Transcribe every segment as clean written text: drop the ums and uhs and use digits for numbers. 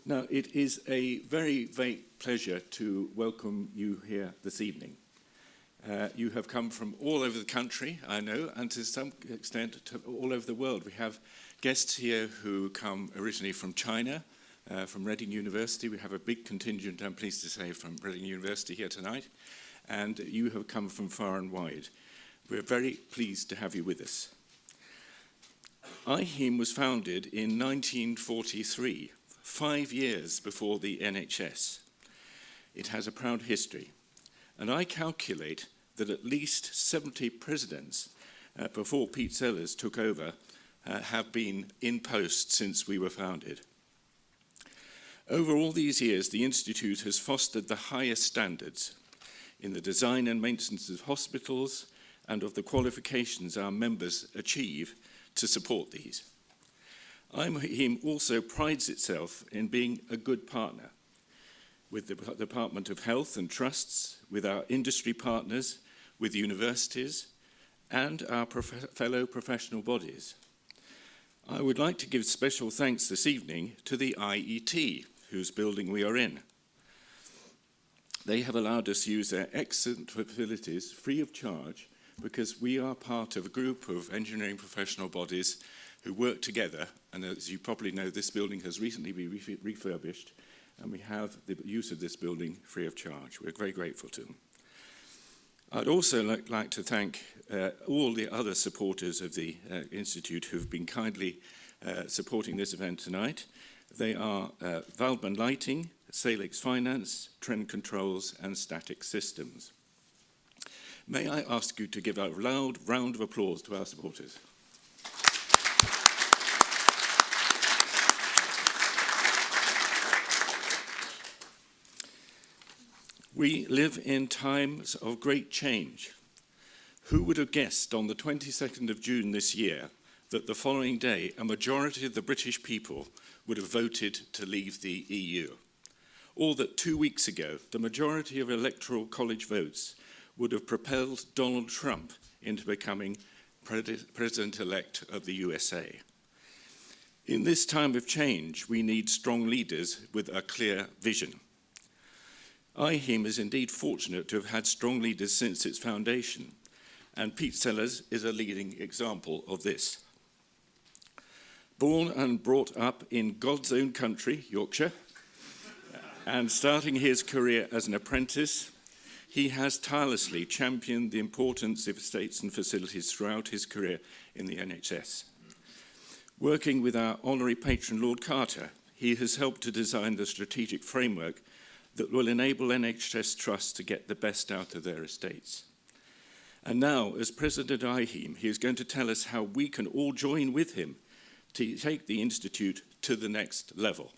Now, it is a very, very pleasure to welcome you here this evening. You have come from all over the country, I know, and to some extent all over the world. We have guests here who come originally from China, from Reading University. We have a big contingent, I'm pleased to say, from Reading University here tonight. And you have come from far and wide. We're very pleased to have you with us. IHEEM was founded in 1943, 5 years before the NHS. It has a proud history, and I calculate that at least 70 presidents before Pete Sellars took over have been in post since we were founded. Over all these years, the Institute has fostered the highest standards in the design and maintenance of hospitals and of the qualifications our members achieve to support these. IHEEM also prides itself in being a good partner with the Department of Health and Trusts, with our industry partners, with universities, and our fellow professional bodies. I would like to give special thanks this evening to the IET, whose building we are in. They have allowed us to use their excellent facilities free of charge because we are part of a group of engineering professional bodies who work together, and as you probably know, this building has recently been refurbished, and we have the use of this building free of charge. We're very grateful to them. I'd also like to thank all the other supporters of the Institute who've been kindly supporting this event tonight. They are Waldman Lighting, Salix Finance, Trend Controls, and Static Systems. May I ask you to give a loud round of applause to our supporters. We live in times of great change. Who would have guessed on the 22nd of June this year that the following day a majority of the British people would have voted to leave the EU? Or that 2 weeks ago the majority of electoral college votes would have propelled Donald Trump into becoming President-elect of the USA? In this time of change, we need strong leaders with a clear vision. IHEEM is indeed fortunate to have had strong leaders since its foundation, and Pete Sellars is a leading example of this. Born and brought up in God's own country, Yorkshire, and starting his career as an apprentice, he has tirelessly championed the importance of estates and facilities throughout his career in the NHS. Working with our honorary patron, Lord Carter, he has helped to design the strategic framework that will enable NHS trusts to get the best out of their estates. And now, as President of IHEEM, he is going to tell us how we can all join with him to take the Institute to the next level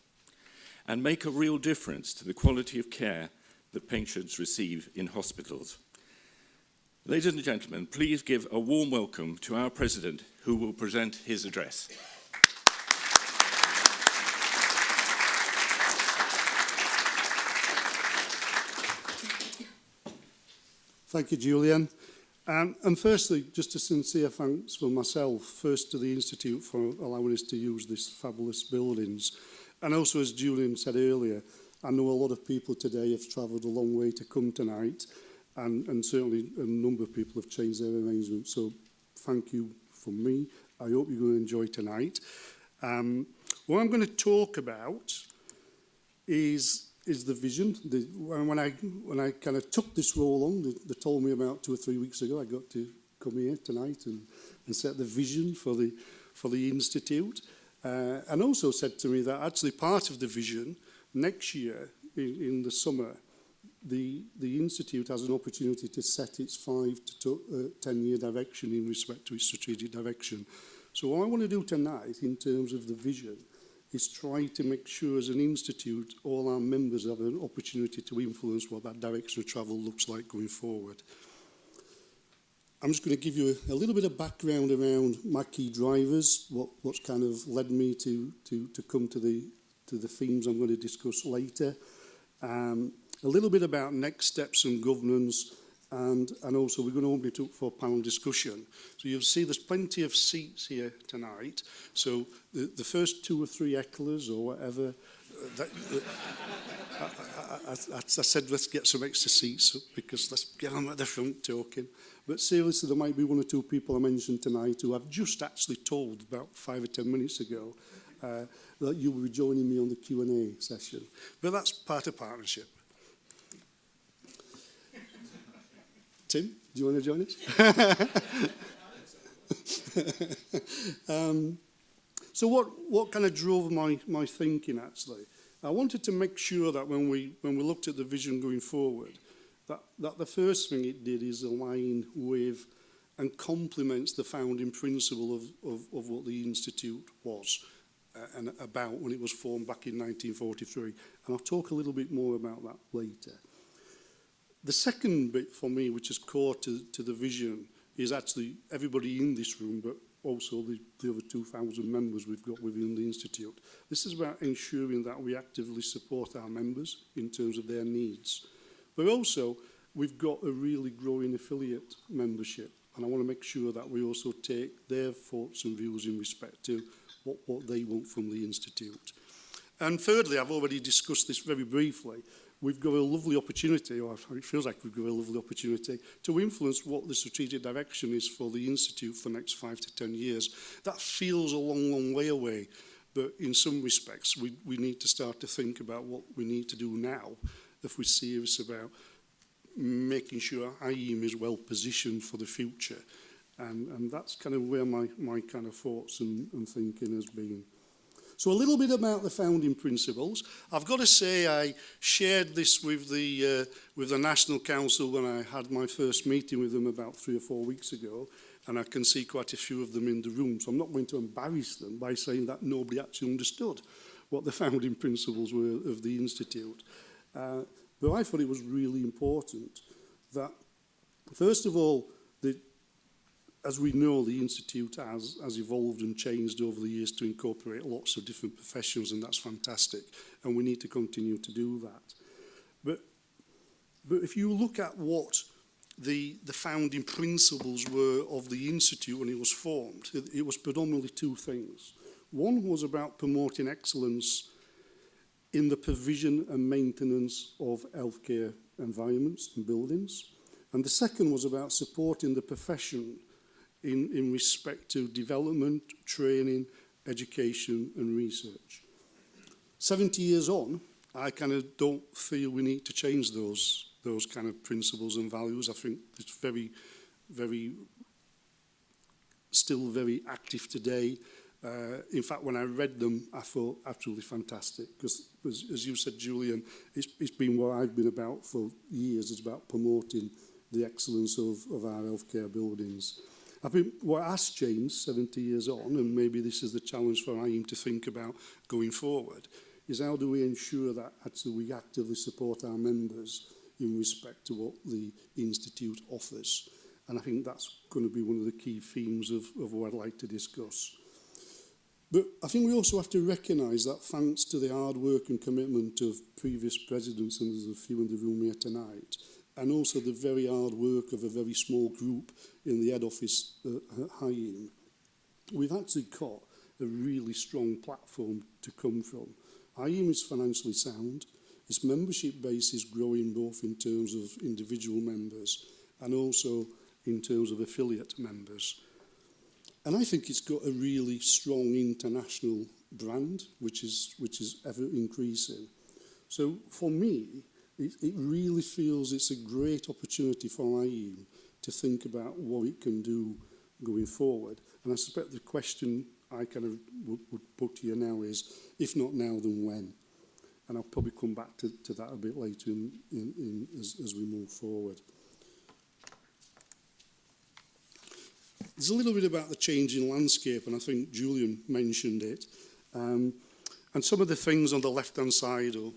and make a real difference to the quality of care that patients receive in hospitals. Ladies and gentlemen, please give a warm welcome to our President, who will present his address. Thank you, Julian. And firstly, just a sincere thanks from myself, first to the Institute for allowing us to use these fabulous buildings. And also, as Julian said earlier, I know a lot of people today have travelled a long way to come tonight, and certainly a number of people have changed their arrangements. So thank you from me. I hope you're going to enjoy tonight. What I'm going to talk about is the vision. When I kind of took this role on, they told me about 2 or 3 weeks ago, I got to come here tonight and set the vision for the Institute. And also said to me that actually part of the vision, next year in the summer, the Institute has an opportunity to set its 5 to 10-year direction in respect to its strategic direction. So what I want to do tonight in terms of the vision is try to make sure as an institute all our members have an opportunity to influence what that direction of travel looks like going forward. I'm just going to give you a little bit of background around my key drivers, what's kind of led me to come to the themes I'm going to discuss later, a little bit about next steps and governance, and also we're going to open it up for panel discussion. So you'll see there's plenty of seats here tonight. So the first 2 or 3 hecklers or whatever, I said, let's get some extra seats because let's get them at the front talking. But seriously, there might be one or two people I mentioned tonight who I've just actually told about 5 or 10 minutes ago that you will be joining me on the Q&A session. But that's part of partnership. Tim, do you want to join us? So what kind of drove my thinking, actually? I wanted to make sure that when we looked at the vision going forward, that the first thing it did is align with and complements the founding principle of what the Institute was and about when it was formed back in 1943. And I'll talk a little bit more about that later. The second bit for me, which is core to the vision, is actually everybody in this room, but also the other 2,000 members we've got within the Institute. This is about ensuring that we actively support our members in terms of their needs. But also, we've got a really growing affiliate membership, and I want to make sure that we also take their thoughts and views in respect to what they want from the Institute. And thirdly, I've already discussed this very briefly, we've got a lovely opportunity, or it feels like we've got a lovely opportunity, to influence what the strategic direction is for the Institute for the next 5 to 10 years. That feels a long, long way away, but in some respects, we need to start to think about what we need to do now if we're serious about making sure IHEEM is well positioned for the future. And that's kind of where my kind of thoughts and thinking has been. So a little bit about the founding principles. I've got to say I shared this with the National Council when I had my first meeting with them about 3 or 4 weeks ago, and I can see quite a few of them in the room, so I'm not going to embarrass them by saying that nobody actually understood what the founding principles were of the Institute. But I thought it was really important that, first of all, as we know, the Institute has evolved and changed over the years to incorporate lots of different professions, and that's fantastic, and we need to continue to do that. But if you look at what the founding principles were of the Institute when it was formed, it was predominantly 2 things. One was about promoting excellence in the provision and maintenance of healthcare environments and buildings, and the second was about supporting the profession in respect to development, training, education and research. 70 years on, I kind of don't feel we need to change those kind of principles and values. I think it's still very active today. In fact, when I read them, I thought absolutely fantastic, because as you said, Julian, it's been what I've been about for years. It's about promoting the excellence of our healthcare buildings. I think what has changed 70 years on, and maybe this is the challenge for IHEEM to think about going forward, is how do we ensure that actually we actively support our members in respect to what the Institute offers. And I think that's going to be one of the key themes of what I'd like to discuss. But I think we also have to recognise that thanks to the hard work and commitment of previous presidents, and there's a few in the room here tonight, and also the very hard work of a very small group in the head office at IHEEM, we've actually got a really strong platform to come from. IHEEM is financially sound. Its membership base is growing both in terms of individual members and also in terms of affiliate members. And I think it's got a really strong international brand, which is ever increasing. So for me, it really feels it's a great opportunity for IHEEM to think about what it can do going forward. And I suspect the question I kind of would put to you now is, if not now, then when? And I'll probably come back to that a bit later as we move forward. There's a little bit about the changing landscape, and I think Julian mentioned it. And some of the things on the left-hand side, or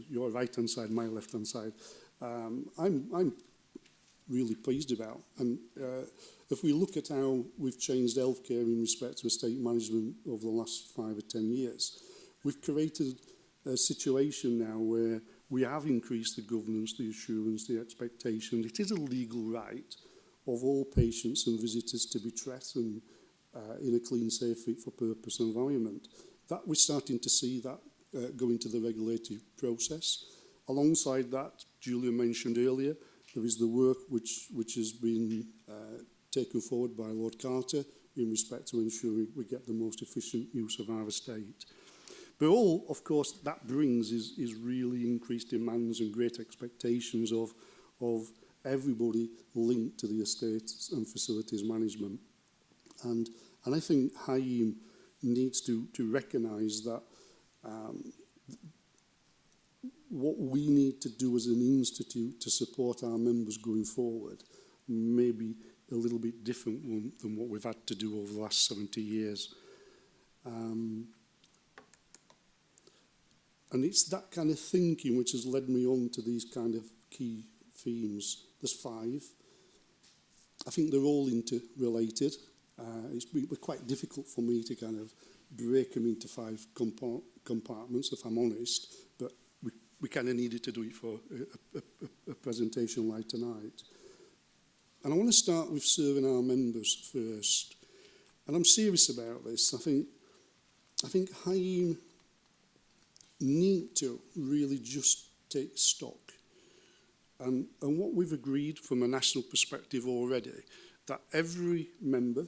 your right-hand side, my left-hand side, I'm really pleased about. And if we look at how we've changed healthcare in respect to estate management over the last 5 or 10 years, we've created a situation now where we have increased the governance, the assurance, the expectation. It is a legal right of all patients and visitors to be treated in a clean, safe, fit for purpose environment. That we're starting to see that go into the regulatory process. Alongside that, Julia mentioned earlier, there is the work which has been taken forward by Lord Carter in respect to ensuring we get the most efficient use of our estate. But all, of course, that brings is really increased demands and great expectations of everybody linked to the estates and facilities management. And I think IHEEM needs to recognise that what we need to do as an institute to support our members going forward may be a little bit different than what we've had to do over the last 70 years. And it's that kind of thinking which has led me on to these kind of key themes. There's 5. I think they're all interrelated. It's been quite difficult for me to kind of break them into 5 compartments, if I'm honest, but we kind of needed to do it for a presentation like tonight. And I want to start with serving our members first. And I'm serious about this. I think IHEEM need to really just take stock. And what we've agreed from a national perspective already, that every member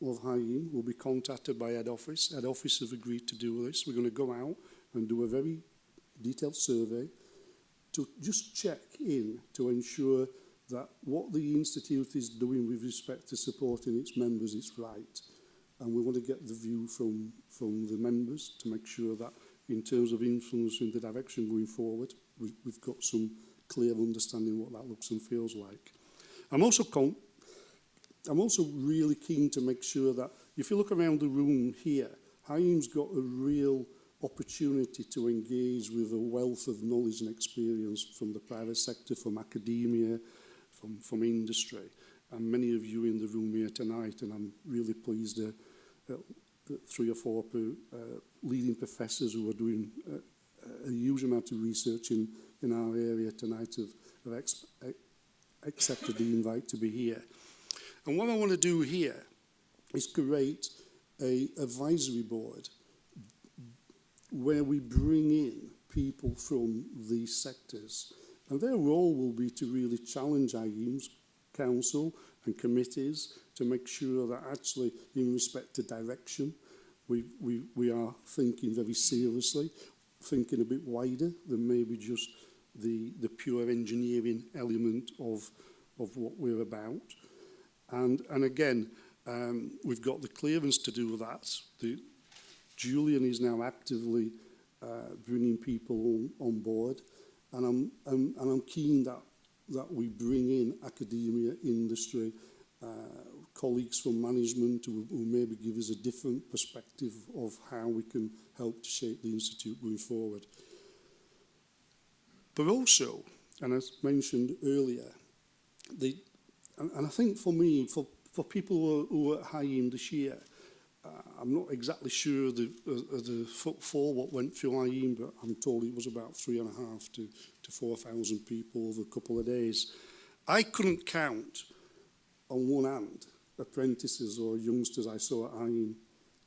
of IHEEM will be contacted by head office. Head office have agreed to do this. We're going to go out and do a very detailed survey to just check in to ensure that what the Institute is doing with respect to supporting its members is right. And we want to get the view from the members to make sure that in terms of influencing the direction going forward, we've got some clear understanding what that looks and feels like. I'm also really keen to make sure that if you look around the room here, IHEEM's got a real opportunity to engage with a wealth of knowledge and experience from the private sector, from academia, from industry. And many of you in the room here tonight, and I'm really pleased that 3 or 4 leading professors who are doing a huge amount of research in our area tonight have accepted the invite to be here. And what I want to do here is create an advisory board where we bring in people from these sectors. And their role will be to really challenge IHEEM's council and committees to make sure that actually in respect to direction, we are thinking very seriously, thinking a bit wider than maybe just the pure engineering element of what we're about. And again, we've got the clearance to do that. Julian is now actively bringing people on board, and I'm keen that we bring in academia, industry, colleagues from management who maybe give us a different perspective of how we can help to shape the Institute going forward. But also, and as mentioned earlier, and I think for me, for people who are at IHEEM this year, I'm not exactly sure the footfall what went through IHEEM, but I'm told it was about 3,500 to 4,000 people over a couple of days. I couldn't count on one hand apprentices or youngsters I saw at IHEEM,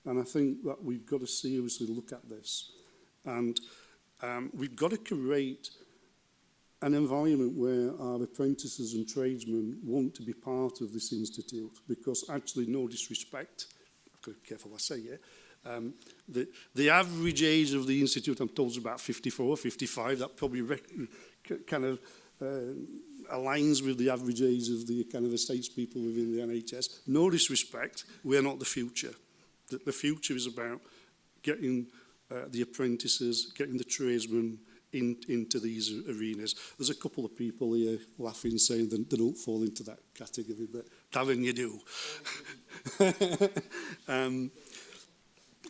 and I think that we've got to seriously look at this. And we've got to create an environment where our apprentices and tradesmen want to be part of this institute, because actually, no disrespect, I've got to be careful what I say here, the average age of the institute, I'm told, is about 54, 55. That probably kind of aligns with the average age of the kind of estates people within the NHS. No disrespect, we're not the future. The future is about getting the apprentices, getting the tradesmen into these arenas. There's a couple of people here laughing, saying that they don't fall into that category, but Darren, you do.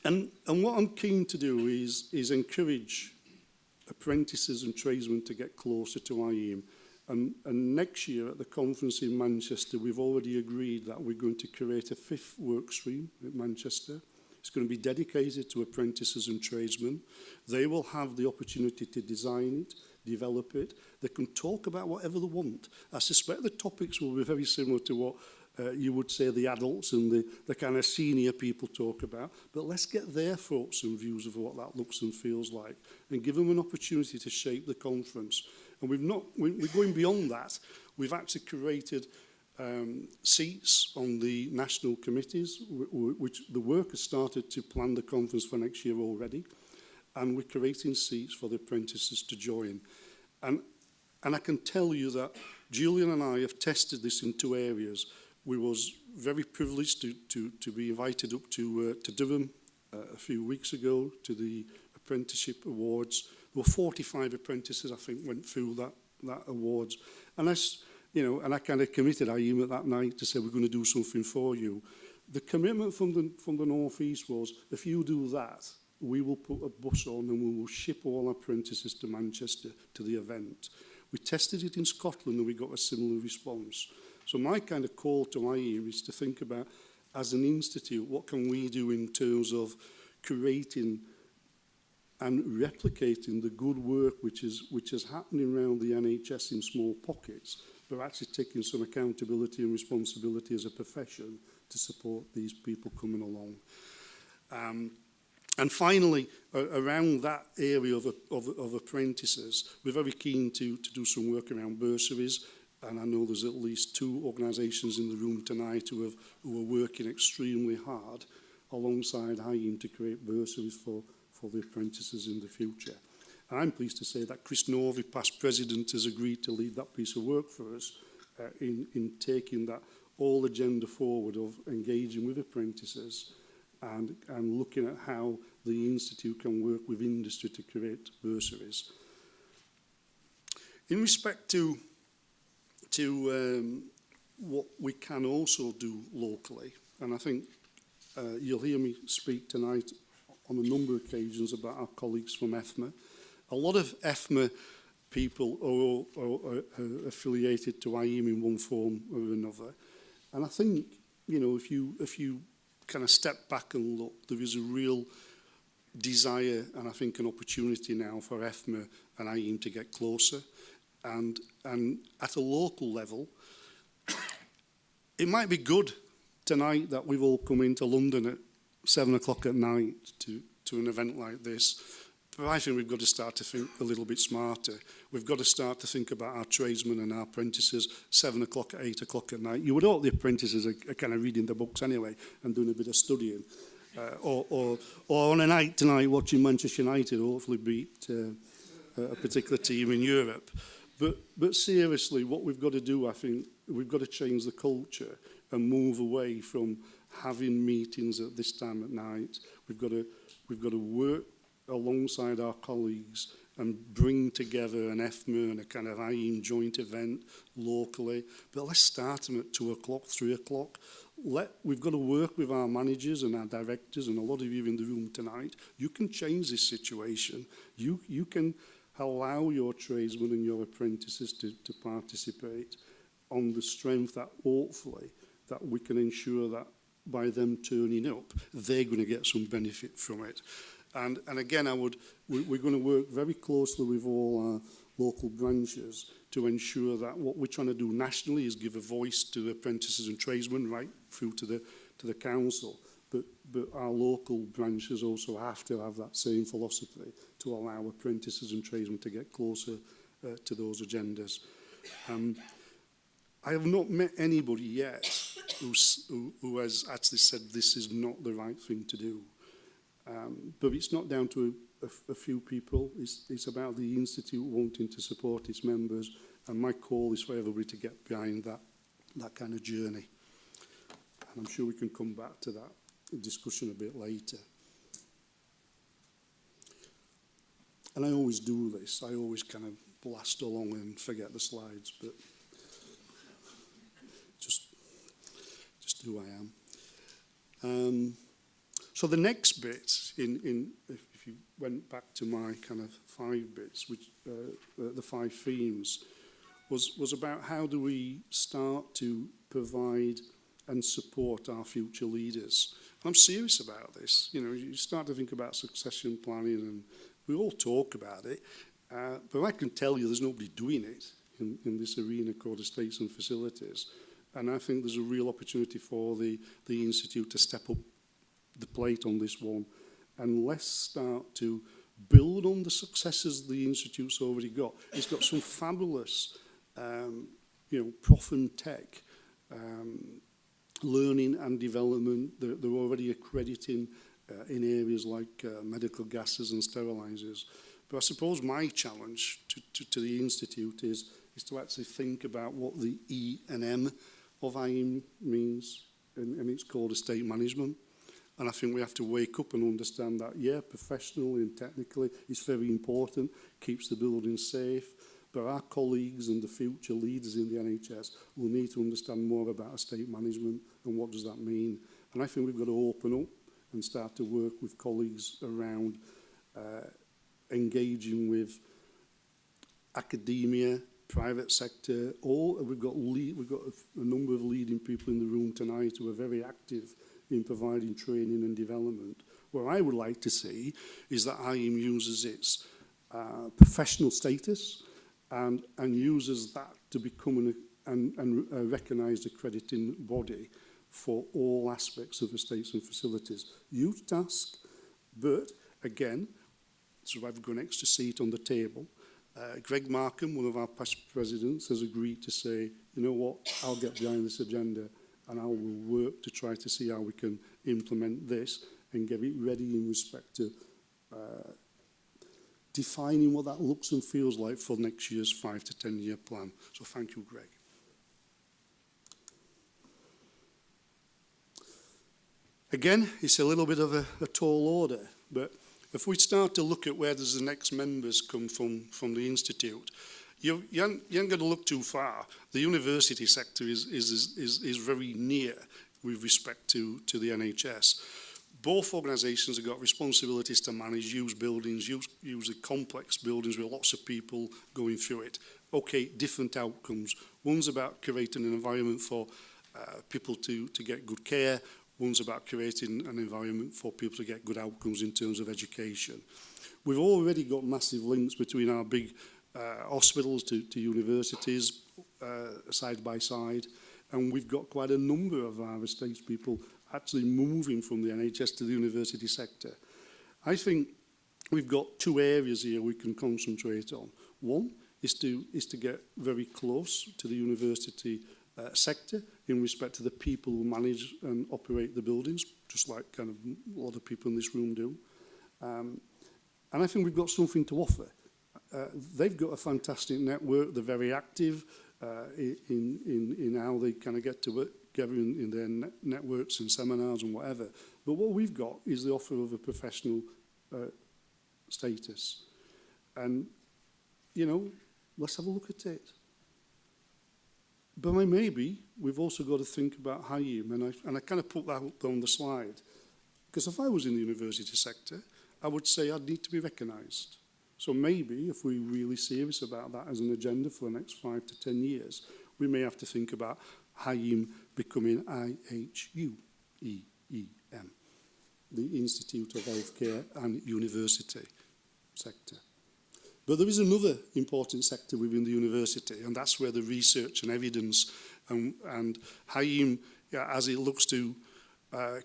And what I'm keen to do is encourage apprentices and tradesmen to get closer to IHEEM. And next year at the conference in Manchester, we've already agreed that we're going to create a 5th work stream at Manchester. It's going to be dedicated to apprentices and tradesmen. They will have the opportunity to design it, develop it. They can talk about whatever they want. I suspect the topics will be very similar to what you would say the adults and the kind of senior people talk about, but let's get their thoughts and views of what that looks and feels like and give them an opportunity to shape the conference. And we're going beyond that. We've actually created seats on the national committees, which the work has started to plan the conference for next year already, and we're creating seats for the apprentices to join. And I can tell you that Julian and I have tested this in 2 areas. We was very privileged to be invited up to Durham a few weeks ago to the Apprenticeship Awards. There were 45 apprentices, I think, went through that awards. And I kind of committed IHEEM at that night to say, we're going to do something for you. The commitment from the North East was, if you do that, we will put a bus on and we will ship all apprentices to Manchester to the event. We tested it in Scotland and we got a similar response. So my kind of call to IHEEM is to think about, as an institute, what can we do in terms of creating and replicating the good work which is happening around the NHS in small pockets, but actually taking some accountability and responsibility as a profession to support these people coming along. And finally, around that area of apprentices, we're very keen to do some work around bursaries. And I know there's at least 2 organisations in the room tonight who are working extremely hard alongside IHEEM to create bursaries for the apprentices in the future. And I'm pleased to say that Chris Norvey, past president, has agreed to lead that piece of work for us in taking that whole agenda forward of engaging with apprentices and looking at how the Institute can work with industry to create bursaries. In respect to what we can also do locally, and I think you'll hear me speak tonight on a number of occasions about our colleagues from EFMA. A lot of EFMA people are affiliated to IHEEM in one form or another. And I think, if you kind of step back and look, there is a real desire and I think an opportunity now for EFMA and IHEEM to get closer. And at a local level, it might be good tonight that we've all come into London at 7 o'clock at night to an event like this. But I think we've got to start to think a little bit smarter. We've got to start to think about our tradesmen and our apprentices 7 o'clock, 8 o'clock at night. You would hope the apprentices are kind of reading the books anyway and doing a bit of studying. Or on a night tonight watching Manchester United hopefully beat a particular team in Europe. But seriously, what we've got to do, I think, we've got to change the culture and move away from having meetings at this time at night. We've got to work alongside our colleagues and bring together an EFMA and a kind of IHEEM joint event locally. But let's start them at 2 o'clock, 3 o'clock. We've got to work with our managers and our directors, and a lot of you in the room tonight. You can change this situation. You can allow your tradesmen and your apprentices to participate on the strength that hopefully that we can ensure that by them turning up, they're going to get some benefit from it. And again, we're going to work very closely with all our local branches to ensure that what we're trying to do nationally is give a voice to apprentices and tradesmen right through to the council. But our local branches also have to have that same philosophy to allow apprentices and tradesmen to get closer to those agendas. I have not met anybody yet who has actually said this is not the right thing to do. But it's not down to a few people. It's about the Institute wanting to support its members, and my call is for everybody to get behind that kind of journey. And I'm sure we can come back to that discussion a bit later. And I always do this. I always kind of blast along and forget the slides, but just who I am. So the next bit, if you went back to my kind of 5 bits, which the 5 themes, was about how do we start to provide and support our future leaders. And I'm serious about this. You start to think about succession planning, and we all talk about it, but I can tell you there's nobody doing it in this arena called estates and facilities. And I think there's a real opportunity for the Institute to step up the plate on this one. And let's start to build on the successes the Institute's already got. It's got some fabulous, prof and tech, learning and development. They're already accrediting in areas like medical gases and sterilizers. But I suppose my challenge to the Institute is to actually think about what the E and M of IHEEM means, and it's called estate management. And I think we have to wake up and understand that, yeah, professionally and technically, it's very important, keeps the building safe, but our colleagues and the future leaders in the NHS will need to understand more about estate management and what does that mean. And I think we've got to open up and start to work with colleagues around engaging with academia, private sector, we've got a number of leading people in the room tonight who are very active in providing training and development. What I would like to see is that IHEEM uses its professional status and uses that to become a recognised accrediting body for all aspects of estates and facilities. Huge task, but again, so I've got an extra seat on the table. Greg Markham, one of our past presidents, has agreed to say, you know what, I'll get behind this agenda and I will work to try to see how we can implement this and get it ready in respect to defining what that looks and feels like for next year's 5 to 10 year plan. So thank you, Greg. Again, it's a little bit of a tall order, but if we start to look at where does the next members come from the Institute, you ain't got to look too far. The university sector is very near with respect to the NHS. Both organisations have got responsibilities to manage used buildings, usually complex buildings with lots of people going through it. Okay, different outcomes. One's about creating an environment for people to get good care. One's about creating an environment for people to get good outcomes in terms of education. We've already got massive links between our big hospitals to universities side by side, and we've got quite a number of our estates people actually moving from the NHS to the university sector. I think we've got two areas here we can concentrate on. One is to get very close to the university sector in respect to the people who manage and operate the buildings, just like kind of a lot of people in this room do. And I think we've got something to offer. They've got a fantastic network. They're very active in how they kind of get together in their networks and seminars and whatever. But what we've got is the offer of a professional status. And, let's have a look at it. But maybe we've also got to think about IHEEM, and I kind of put that up on the slide. Because if I was in the university sector, I would say I'd need to be recognised. So maybe if we're really serious about that as an agenda for the next 5 to 10 years, we may have to think about IHEEM becoming IHUEEM, the Institute of Healthcare and University sector. But there is another important sector within the university, and that's where the research and evidence and IHEEM, as it looks to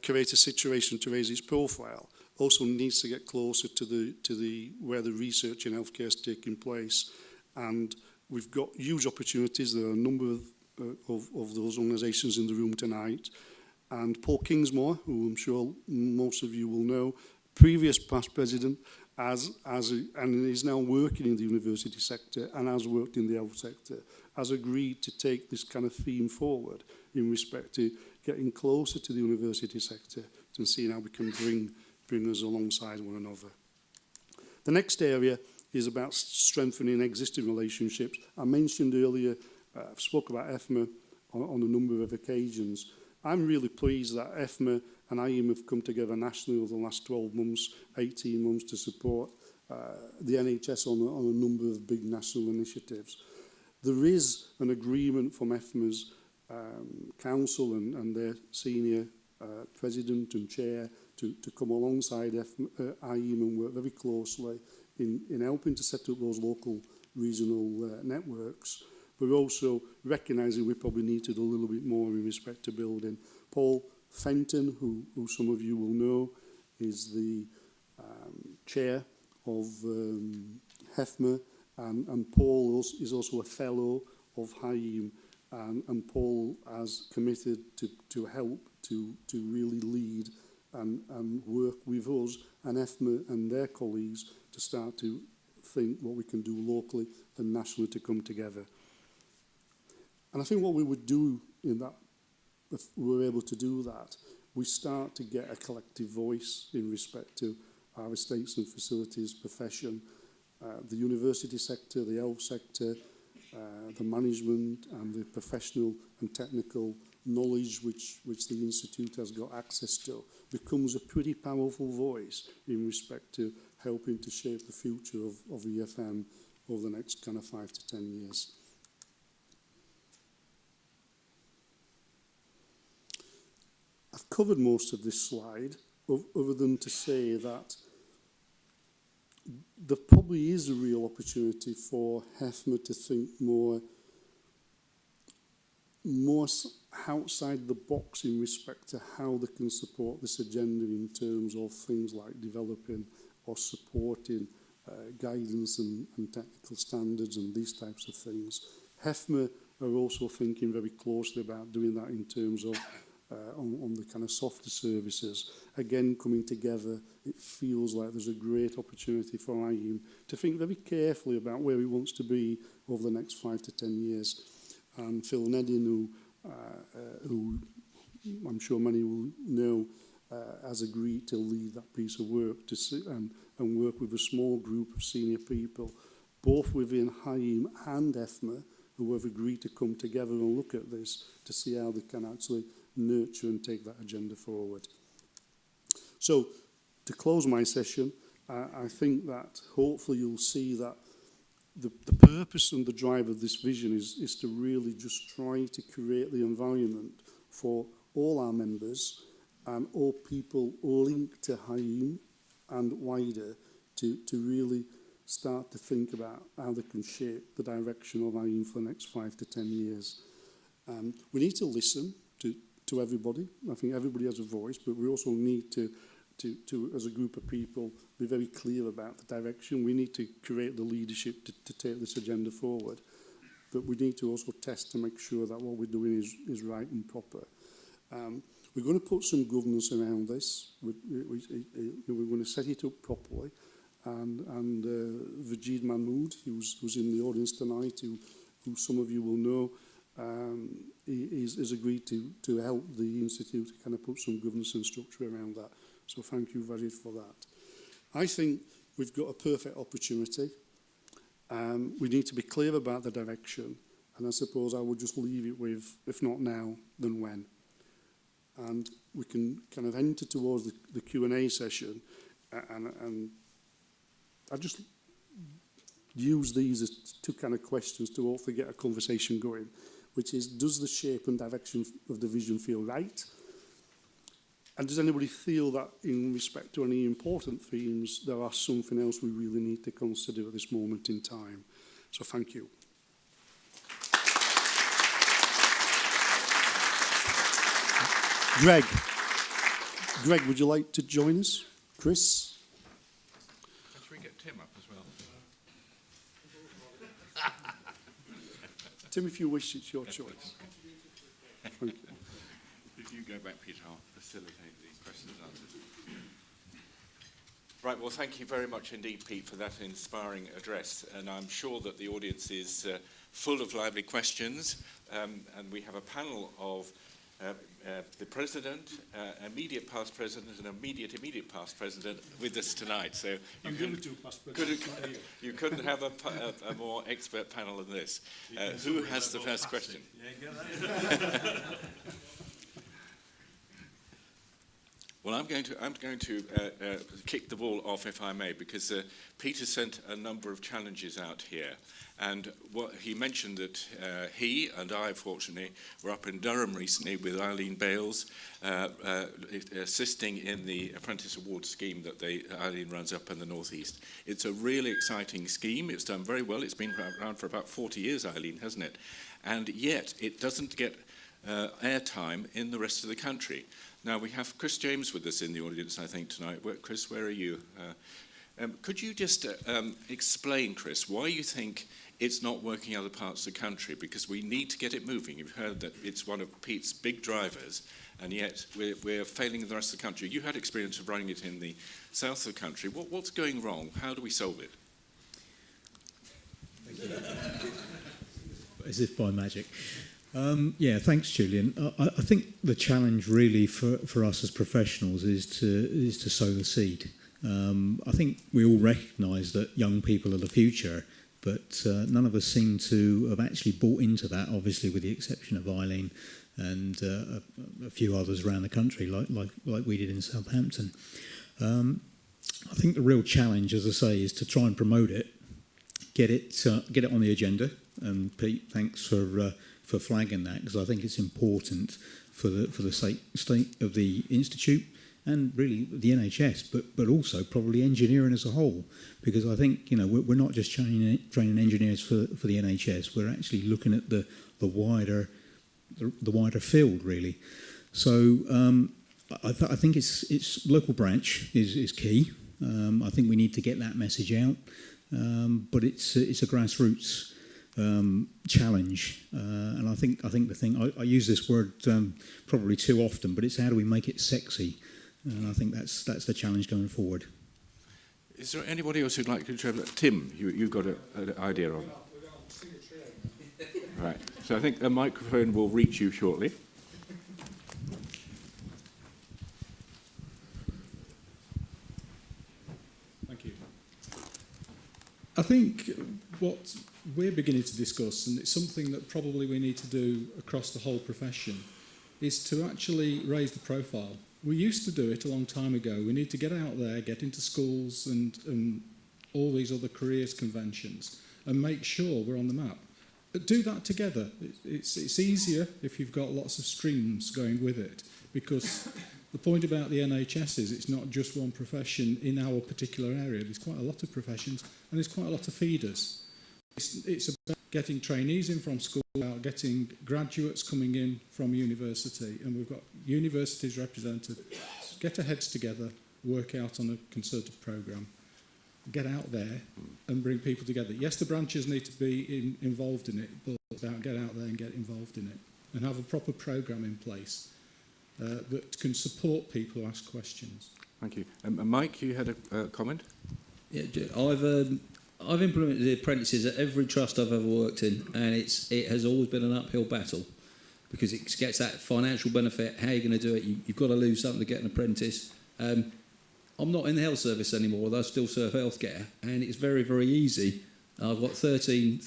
create a situation to raise its profile, also needs to get closer to where the research in healthcare is taking place. And we've got huge opportunities. There are a number of those organisations in the room tonight. And Paul Kingsmore, who I'm sure most of you will know, previous past president, and is now working in the university sector and has worked in the health sector, has agreed to take this kind of theme forward in respect to getting closer to the university sector and seeing how we can bring us alongside one another. The next area is about strengthening existing relationships. I mentioned earlier, I've spoke about EFMA on a number of occasions. I'm really pleased that EFMA and IHEEM have come together nationally over the last 12 months, 18 months to support the NHS on a number of big national initiatives. There is an agreement from EFMA's council and their senior president and chair to come alongside IHEEM and work very closely in helping to set up those local regional networks. we're also recognising we probably need to do a little bit more in respect to building. Paul Fenton, who some of you will know, is the chair of HEFMA, and Paul is also a fellow of IHEEM, and Paul has committed to help to really lead and work with us and HEFMA and their colleagues to start to think what we can do locally and nationally to come together. And I think what we would do in that, if we were able to do that, we start to get a collective voice in respect to our estates and facilities profession, the university sector, the health sector, the management and the professional and technical knowledge which the Institute has got access to, becomes a pretty powerful voice in respect to helping to shape the future of EFM over the next kind of 5 to 10 years. I've covered most of this slide, other than to say that there probably is a real opportunity for HEFMA to think more outside the box in respect to how they can support this agenda in terms of things like developing or supporting guidance and technical standards and these types of things. HEFMA are also thinking very closely about doing that in terms of on the kind of softer services. Again, coming together, it feels like there's a great opportunity for IHEEM to think very carefully about where he wants to be over the next 5 to 10 years. And Phil Nedin, who I'm sure many will know, has agreed to lead that piece of work to sit and work with a small group of senior people, both within IHEEM and EFMA, who have agreed to come together and look at this to see how they can actually nurture and take that agenda forward. So, to close my session, I think that hopefully you'll see that the purpose and the drive of this vision is to really just try to create the environment for all our members and all people linked to IHEEM and wider to really start to think about how they can shape the direction of IHEEM for the next 5 to 10 years. We need to listen to everybody. I think everybody has a voice, but we also need to, as a group of people, be very clear about the direction. We need to create the leadership to take this agenda forward. But we need to also test to make sure that what we're doing is right and proper. We're going to put some governance around this. We're going to set it up properly. And Vajid Mahmood, who's in the audience tonight, who some of you will know, is agreed to help the Institute to kind of put some governance and structure around that. So thank you, Vajid, for that. I think we've got a perfect opportunity. We need to be clear about the direction, and I suppose I would just leave it with, if not now, then when. And we can kind of enter towards the Q&A session, and I just use these as two kind of questions to hopefully get a conversation going, which is, does the shape and direction of the vision feel right? And does anybody feel that in respect to any important themes, there are something else we really need to consider at this moment in time? So thank you. Greg, would you like to join us? Chris? Should we get Tim up as well? Tim, if you wish, it's your choice. Thank you. If you go back, Peter, I'll facilitate the questions and answers. Right, well, thank you very much indeed, Pete, for that inspiring address. And I'm sure that the audience is full of lively questions. And we have a panel of the President, immediate past President, and immediate past President with us tonight. So you couldn't have a more expert panel than this. Who has the first question? Well, I'm going to kick the ball off, if I may, because Peter sent a number of challenges out here, and what he mentioned that he and I, fortunately, were up in Durham recently with Eileen Bales, assisting in the Apprentice Awards scheme that Eileen runs up in the Northeast. It's a really exciting scheme. It's done very well. It's been around for about 40 years, Eileen, hasn't it? And yet it doesn't get airtime in the rest of the country. Now, we have Chris James with us in the audience, I think, tonight. Chris, where are you? Could you just explain, Chris, why you think it's not working in other parts of the country? Because we need to get it moving. You've heard that it's one of Pete's big drivers, and yet we're failing in the rest of the country. You had experience of running it in the south of the country. What's going wrong? How do we solve it? As if by magic. Yeah, thanks, Julian. I think the challenge really for us as professionals is to sow the seed. I think we all recognise that young people are the future, but none of us seem to have actually bought into that, obviously with the exception of Eileen and a few others around the country, like we did in Southampton. I think the real challenge, as I say, is to try and promote it, get it on the agenda. And Pete, thanks for flagging that, because I think it's important for the state of the institute and really the NHS, but also probably engineering as a whole, because I think we're not just training engineers for the NHS. We're actually looking at the wider field really. So I think it's local branch is key. I think we need to get that message out, but it's a grassroots challenge, and I think the thing I use this word probably too often, but it's how do we make it sexy, and I think that's the challenge going forward. Is there anybody else who'd like to contribute? Tim, you've got an idea on it. Right. So I think a microphone will reach you shortly. Thank you. I think what we're beginning to discuss, and it's something that probably we need to do across the whole profession, is to actually raise the profile. We used to do it a long time ago. We need to get out there, get into schools and all these other careers conventions and make sure we're on the map. But do that together. It's easier if you've got lots of streams going with it, because the point about the NHS is it's not just one profession in our particular area. There's quite a lot of professions and there's quite a lot of feeders. It's about getting trainees in from school, about getting graduates coming in from university, and we've got universities represented. Get our heads together, work out on a concerted programme, get out there and bring people together. Yes, the branches need to be involved in it, but it's about get out there and get involved in it and have a proper programme in place that can support people who ask questions. Thank you. Mike, you had a comment? Yeah, I've implemented the apprentices at every trust I've ever worked in, and it has always been an uphill battle because it gets that financial benefit. How are you going to do it? You've got to lose something to get an apprentice. I'm not in the health service anymore, although I still serve healthcare, and it's very, very easy. I've got 13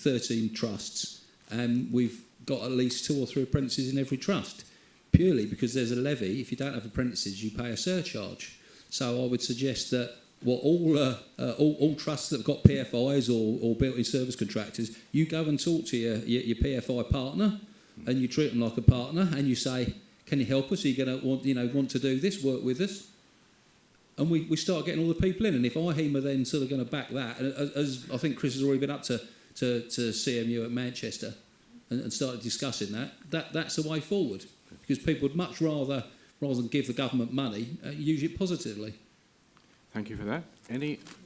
trusts, and we've got at least 2 or 3 apprentices in every trust, purely because there's a levy. If you don't have apprentices, you pay a surcharge. So I would suggest that all trusts that have got PFIs or built-in service contractors, you go and talk to your PFI partner, and you treat them like a partner, and you say, "Can you help us? Are you going to want to do this? Work with us?" And we start getting all the people in. And if IHEEM are then sort of going to back that, as I think Chris has already been up to CMU at Manchester and started discussing that's the way forward, because people would much rather than give the government money, use it positively. Thank you for that.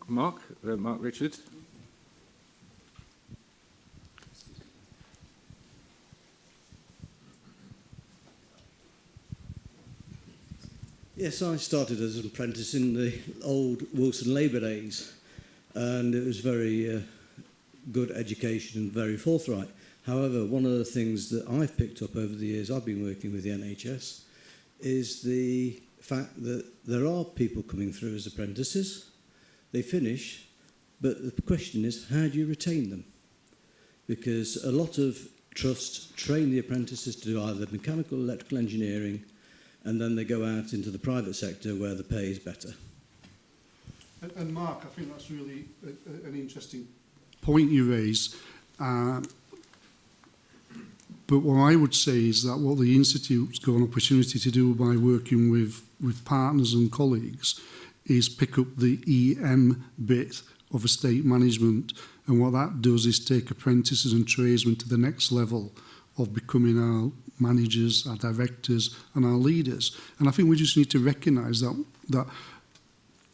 Mark Richards? Yes, I started as an apprentice in the old Wilson Labour days, and it was very good education and very forthright. However, one of the things that I've picked up over the years I've been working with the NHS is the fact that there are people coming through as apprentices. They finish, but the question is, how do you retain them? Because a lot of trusts train the apprentices to do either mechanical, electrical engineering, and then they go out into the private sector where the pay is better. And Mark, I think that's really an interesting point you raise. But what I would say is that what the Institute's got an opportunity to do by working with partners and colleagues is pick up the EM bit of estate management. And what that does is take apprentices and tradesmen to the next level of becoming our managers, our directors and our leaders. And I think we just need to recognise that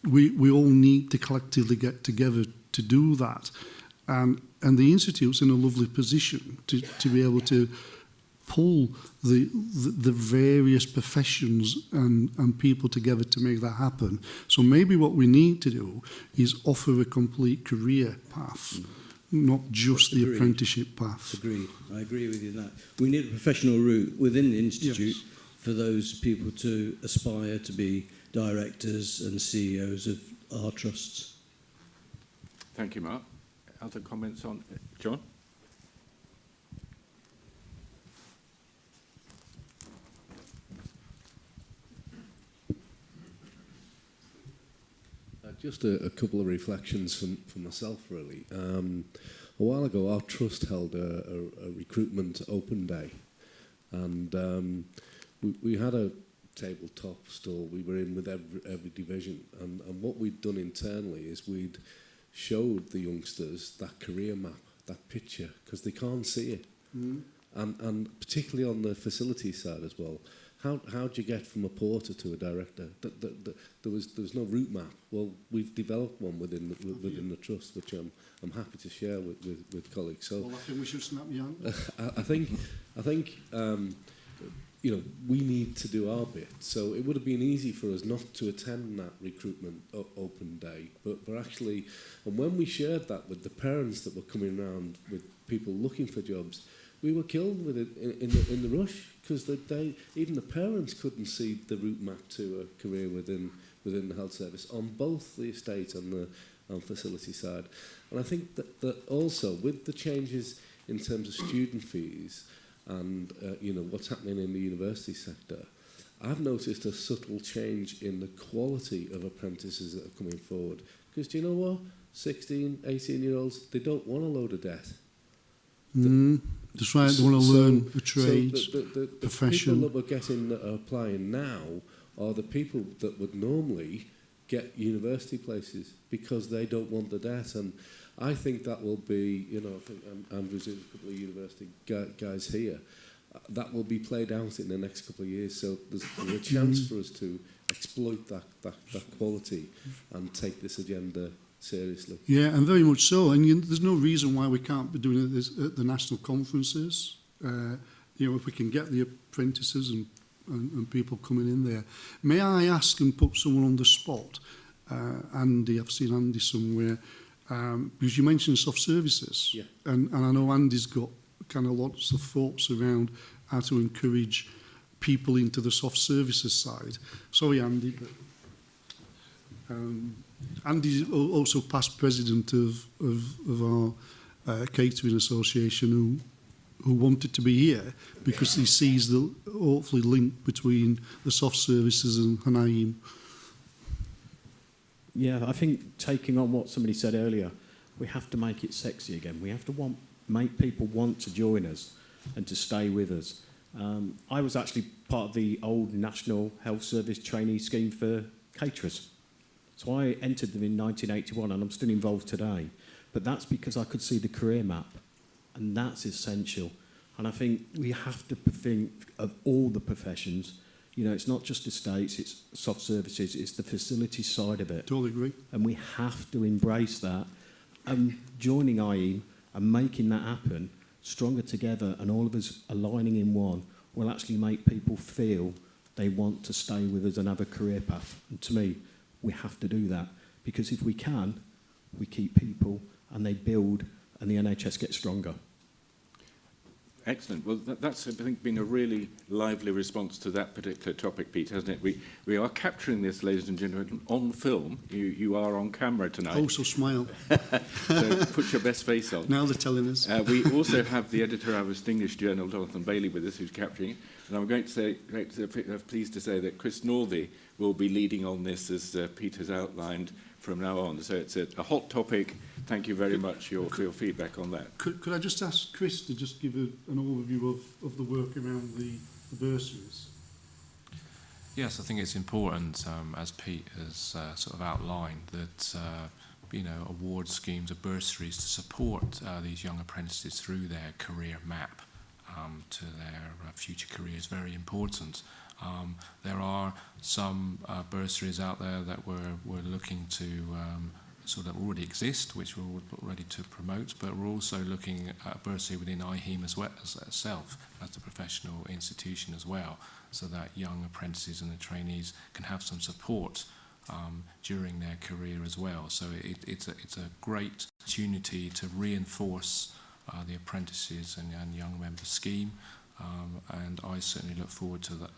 we all need to collectively get together to do that. And the Institute's in a lovely position to be able to pull the various professions and people together to make that happen. So maybe what we need to do is offer a complete career path, not just the apprenticeship path. Agreed. I agree with you on that. We need a professional route within the Institute for those people to aspire to be directors and CEOs of our trusts. Thank you, Mark. Other comments on John? Just a couple of reflections for myself, really. A while ago, our trust held a recruitment open day, and we had a tabletop stall. We were in with every division, and what we'd done internally is we'd showed the youngsters that career map, that picture, because they can't see it. And particularly on the facility side as well. How do you get from a porter to a director? There was no route map. Well, we've developed one within the trust, which I'm happy to share with colleagues. So, well, I think we should snap you on. I think we need to do our bit. So it would have been easy for us not to attend that recruitment open day, but actually, and when we shared that with the parents that were coming around with people looking for jobs, we were killed with it in the rush, because even the parents couldn't see the route map to a career within the health service on both the estate and the facility side. And I think that also with the changes in terms of student fees and what's happening in the university sector, I've noticed a subtle change in the quality of apprentices that are coming forward. Because do you know what? 16, 18-year-olds, they don't want a load of debt. That's right, they want to learn a trade, the profession. people that we're getting that are applying now are the people that would normally get university places because they don't want the debt. And I think that will be, I think Andrew's in a couple of university guys here, that will be played out in the next couple of years. So there's a chance for us to exploit that quality and take this agenda seriously. Yeah, and very much so. And there's no reason why we can't be doing it at the national conferences. If we can get the apprentices and people coming in there. May I ask and put someone on the spot? Andy, I've seen Andy somewhere. Because you mentioned soft services. Yeah. And I know Andy's got kind of lots of thoughts around how to encourage people into the soft services side. Sorry, Andy, but... Andy's also past president of our catering association who wanted to be here because he sees the hopefully link between the soft services and IHEEM. Yeah, I think taking on what somebody said earlier, we have to make it sexy again. We have to make people want to join us and to stay with us. I was actually part of the old National Health Service trainee scheme for caterers. So I entered them in 1981 and I'm still involved today. But that's because I could see the career map, and that's essential. And I think we have to think of all the professions. It's not just estates, it's soft services, it's the facility side of it. Totally agree. And we have to embrace that. And joining IHEEM and making that happen, stronger together and all of us aligning in one, will actually make people feel they want to stay with us and have a career path. And to me, we have to do that, because if we can, we keep people and they build and the NHS gets stronger. Excellent. Well, that's, I think, been a really lively response to that particular topic, Pete, hasn't it? We are capturing this, ladies and gentlemen, on film. You are on camera tonight. Oh, so smile. So put your best face on. Now they're telling us. We also have the editor of our distinguished journal, Jonathan Bailey, with us, who's capturing it. And I'm going to say, pleased to say that Chris Northey will be leading on this, as Peter's outlined, from now on. So it's a hot topic. Thank you very much for your feedback on that. Could I just ask Chris to just give an overview of the work around the bursaries? Yes, I think it's important, as Pete has sort of outlined, that award schemes or bursaries to support these young apprentices through their career map to their future career is very important. There are some bursaries out there that we're looking to sort of already exist, which we're ready to promote, but we're also looking at a bursary within IHEEM as well as itself, as the professional institution as well, so that young apprentices and the trainees can have some support during their career as well. So it's a great opportunity to reinforce the apprentices and young members scheme, and I certainly look forward to that.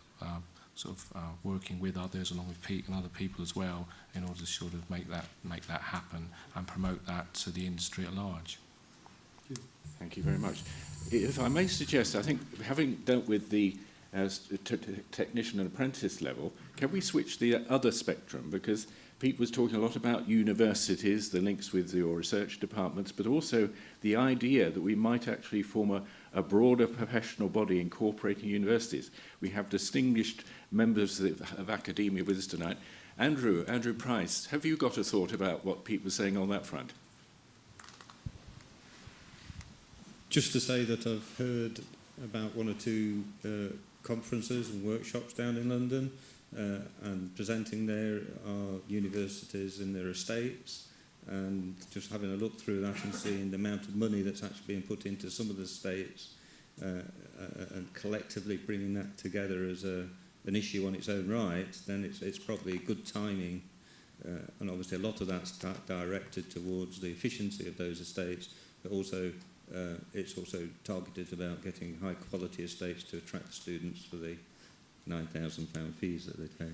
Working with others, along with Pete and other people as well, in order to sort of make that happen and promote that to the industry at large. Thank you very much. If I may suggest, I think having dealt with the technician and apprentice level, can we switch the other spectrum? Because Pete was talking a lot about universities, the links with your research departments, but also the idea that we might actually form a broader professional body incorporating universities. We have distinguished members of academia with us tonight. Andrew Price, have you got a thought about what Pete was saying on that front? Just to say that I've heard about one or two conferences and workshops down in London, and presenting there are universities in their estates, and just having a look through that and seeing the amount of money that's actually being put into some of the estates, and collectively bringing that together as an issue on its own right, then it's probably good timing, and obviously a lot of that's directed towards the efficiency of those estates, but also it's also targeted about getting high quality estates to attract students for the £9,000 fees that they pay.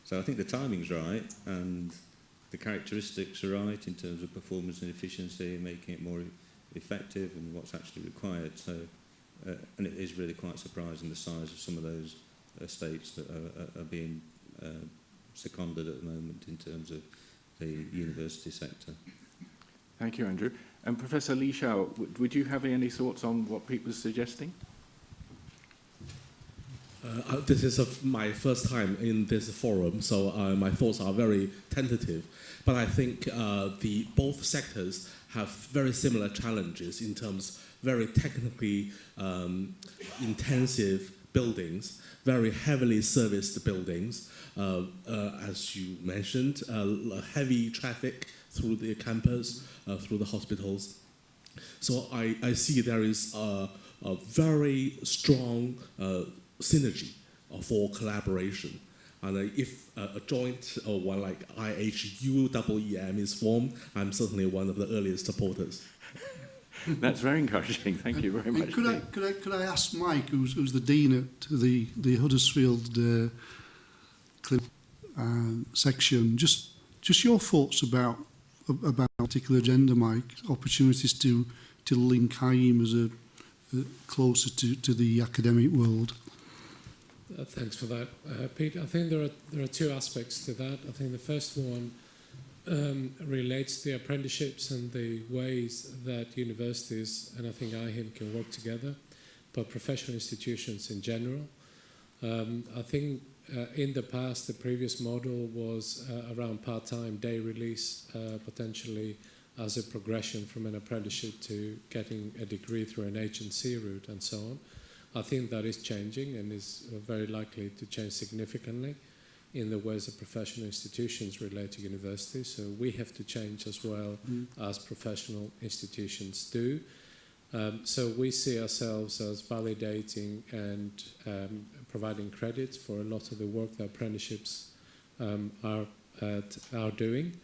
So I think the timing's right, and the characteristics are right in terms of performance and efficiency and making it more effective and what's actually required. So, and it is really quite surprising the size of some of those estates that are being seconded at the moment in terms of the university sector. Thank you, Andrew. And Professor Lee Shao, would you have any thoughts on what Pete was suggesting? This is my first time in this forum, so my thoughts are very tentative. But I think both sectors have very similar challenges in terms very technically intensive buildings, very heavily serviced buildings, as you mentioned, heavy traffic through the campus, through the hospitals. So I see there is a very strong synergy for collaboration. And if a joint or one like IHEEM is formed, I'm certainly one of the earliest supporters. That's very encouraging. Thank you very much. Could I ask Mike, who's the dean at the Huddersfield section, just your thoughts about a particular agenda, Mike, opportunities to link IHEEM as closer to the academic world? Thanks for that, Pete. I think there are two aspects to that. I think the first one relates to the apprenticeships and the ways that universities and I think IHEEM can work together, but professional institutions in general. I think in the past, the previous model was around part-time day release, potentially as a progression from an apprenticeship to getting a degree through an H&C route and so on. I think that is changing and is very likely to change significantly in the ways that professional institutions relate to universities. So we have to change as well as professional institutions do. So we see ourselves as validating and providing credit for a lot of the work that apprenticeships are doing.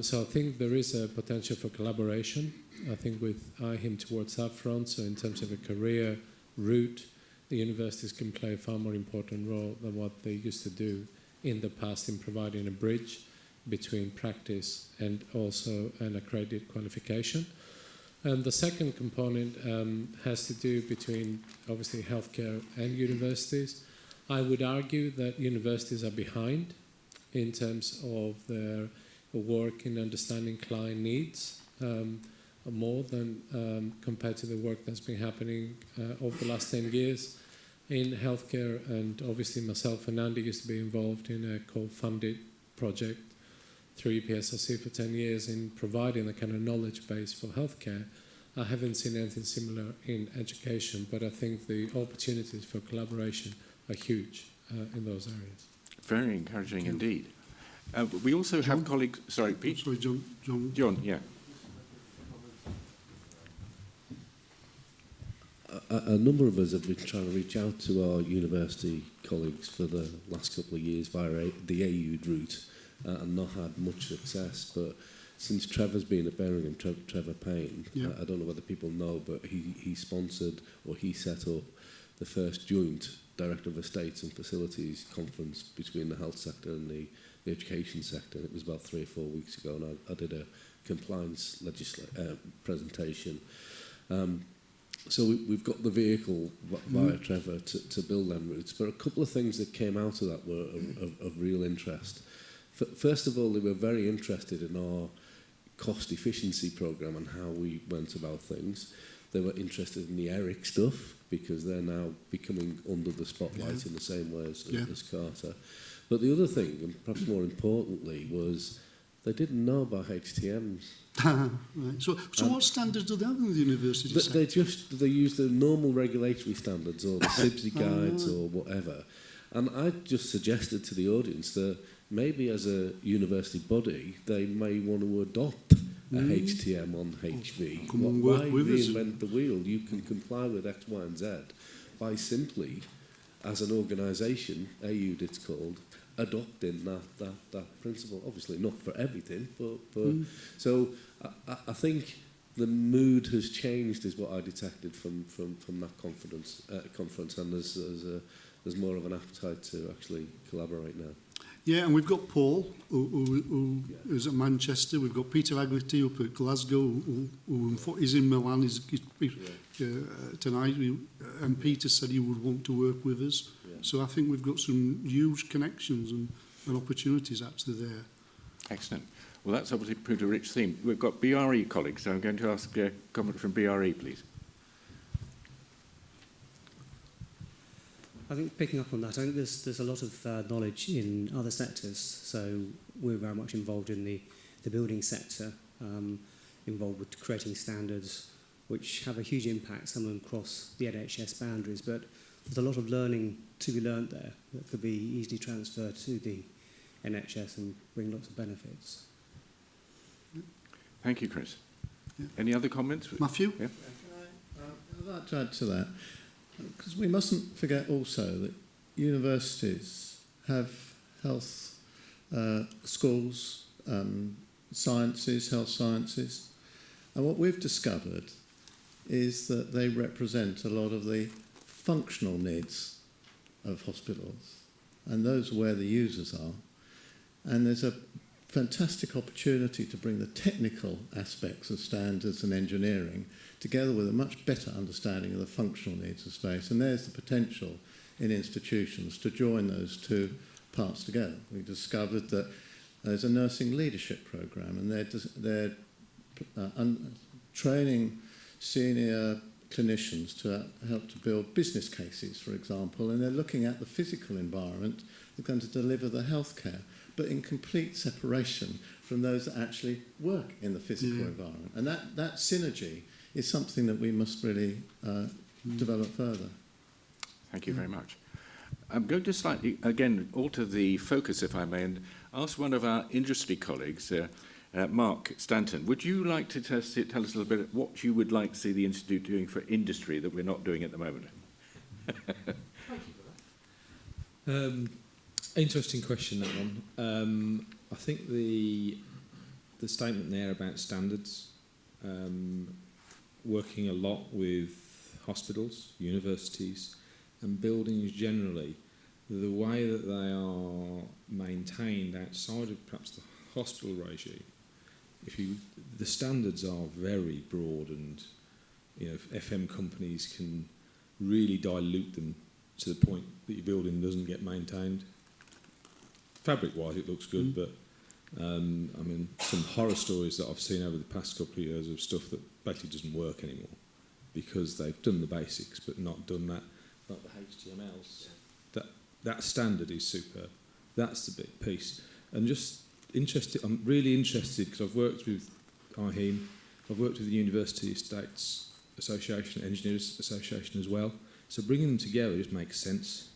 So I think there is a potential for collaboration. I think with IHEEM towards that front, so in terms of a career route, the universities can play a far more important role than what they used to do in the past in providing a bridge between practice and also an accredited qualification. And the second component has to do between, obviously, healthcare and universities. I would argue that universities are behind in terms of their work in understanding client needs, more than compared to the work that's been happening over the last 10 years in healthcare. And obviously myself and Andy used to be involved in a co-funded project through EPSRC for 10 years in providing the kind of knowledge base for healthcare. I haven't seen anything similar in education, but I think the opportunities for collaboration are huge in those areas. Very encouraging indeed. We also have colleagues... Sorry, Pete? Sorry, John. John, yeah. A number of us have been trying to reach out to our university colleagues for the last couple of years via the AU route and not had much success. But since Trevor's been at Birmingham, Trevor Payne, yeah. I don't know whether people know, but he sponsored or he set up the first joint Director of Estates and Facilities conference between the health sector and the education sector. It was about 3 or 4 weeks ago, and I did a compliance presentation. So we've got the vehicle via Trevor to build them routes. But a couple of things that came out of that were of real interest. First of all, they were very interested in our cost efficiency programme and how we went about things. They were interested in the ERIC stuff because they're now becoming under the spotlight in the same way as Carter. But the other thing, and perhaps more importantly, was they didn't know about HTMs. Right. So what standards do they have in the university sector? They use the normal regulatory standards or the CIBSI guides or whatever. And I just suggested to the audience that maybe as a university body, they may want to adopt a HTM on HV. Why reinvent the wheel? You can comply with X, Y, and Z by simply, as an organisation, AUD it's called, adopting that principle. Obviously not for everything, but so I think the mood has changed, is what I detected from that conference, and there's more of an appetite to actually collaborate now. Yeah, and we've got Paul, who is at Manchester. We've got Peter Haggerty up at Glasgow, who is in Milan tonight. And Peter said he would want to work with us. Yeah. So I think we've got some huge connections and opportunities actually there. Excellent. Well, that's obviously proved a rich theme. We've got BRE colleagues, so I'm going to ask a comment from BRE, please. I think picking up on that, I think there's a lot of knowledge in other sectors. So we're very much involved in the building sector, involved with creating standards which have a huge impact, some of them cross the NHS boundaries, but there's a lot of learning to be learnt there that could be easily transferred to the NHS and bring lots of benefits. Thank you, Chris. Yeah. Any other comments? Matthew? Yeah. I'd like to add to that, because we mustn't forget also that universities have health schools, sciences, health sciences, and what we've discovered is that they represent a lot of the functional needs of hospitals, and those are where the users are. And there's a fantastic opportunity to bring the technical aspects of standards and engineering together with a much better understanding of the functional needs of space. And there's the potential in institutions to join those two parts together. We discovered that there's a nursing leadership program, and they're training senior clinicians to help to build business cases, for example, and they're looking at the physical environment. They're going to deliver the healthcare, but in complete separation from those that actually work in the physical environment. And that synergy is something that we must really develop further. Thank you very much. I'm going to slightly, again, alter the focus, if I may, and ask one of our industry colleagues, Mark Stanton. Would you like to tell us a little bit what you would like to see the Institute doing for industry that we're not doing at the moment? Thank you for that. Interesting question, that one. I think the the statement there about standards, working a lot with hospitals, universities, and buildings generally, the way that they are maintained outside of perhaps the hospital regime, the standards are very broad, and FM companies can really dilute them to the point that your building doesn't get maintained. Fabric-wise, it looks good, but some horror stories that I've seen over the past couple of years of stuff that basically doesn't work anymore because they've done the basics but not done that, like the HTMLs. That standard is superb. That's the big piece. And just interested, I'm really interested because I've worked with IHEEM, I've worked with the University Estates Association, Engineers Association as well. So bringing them together just makes sense.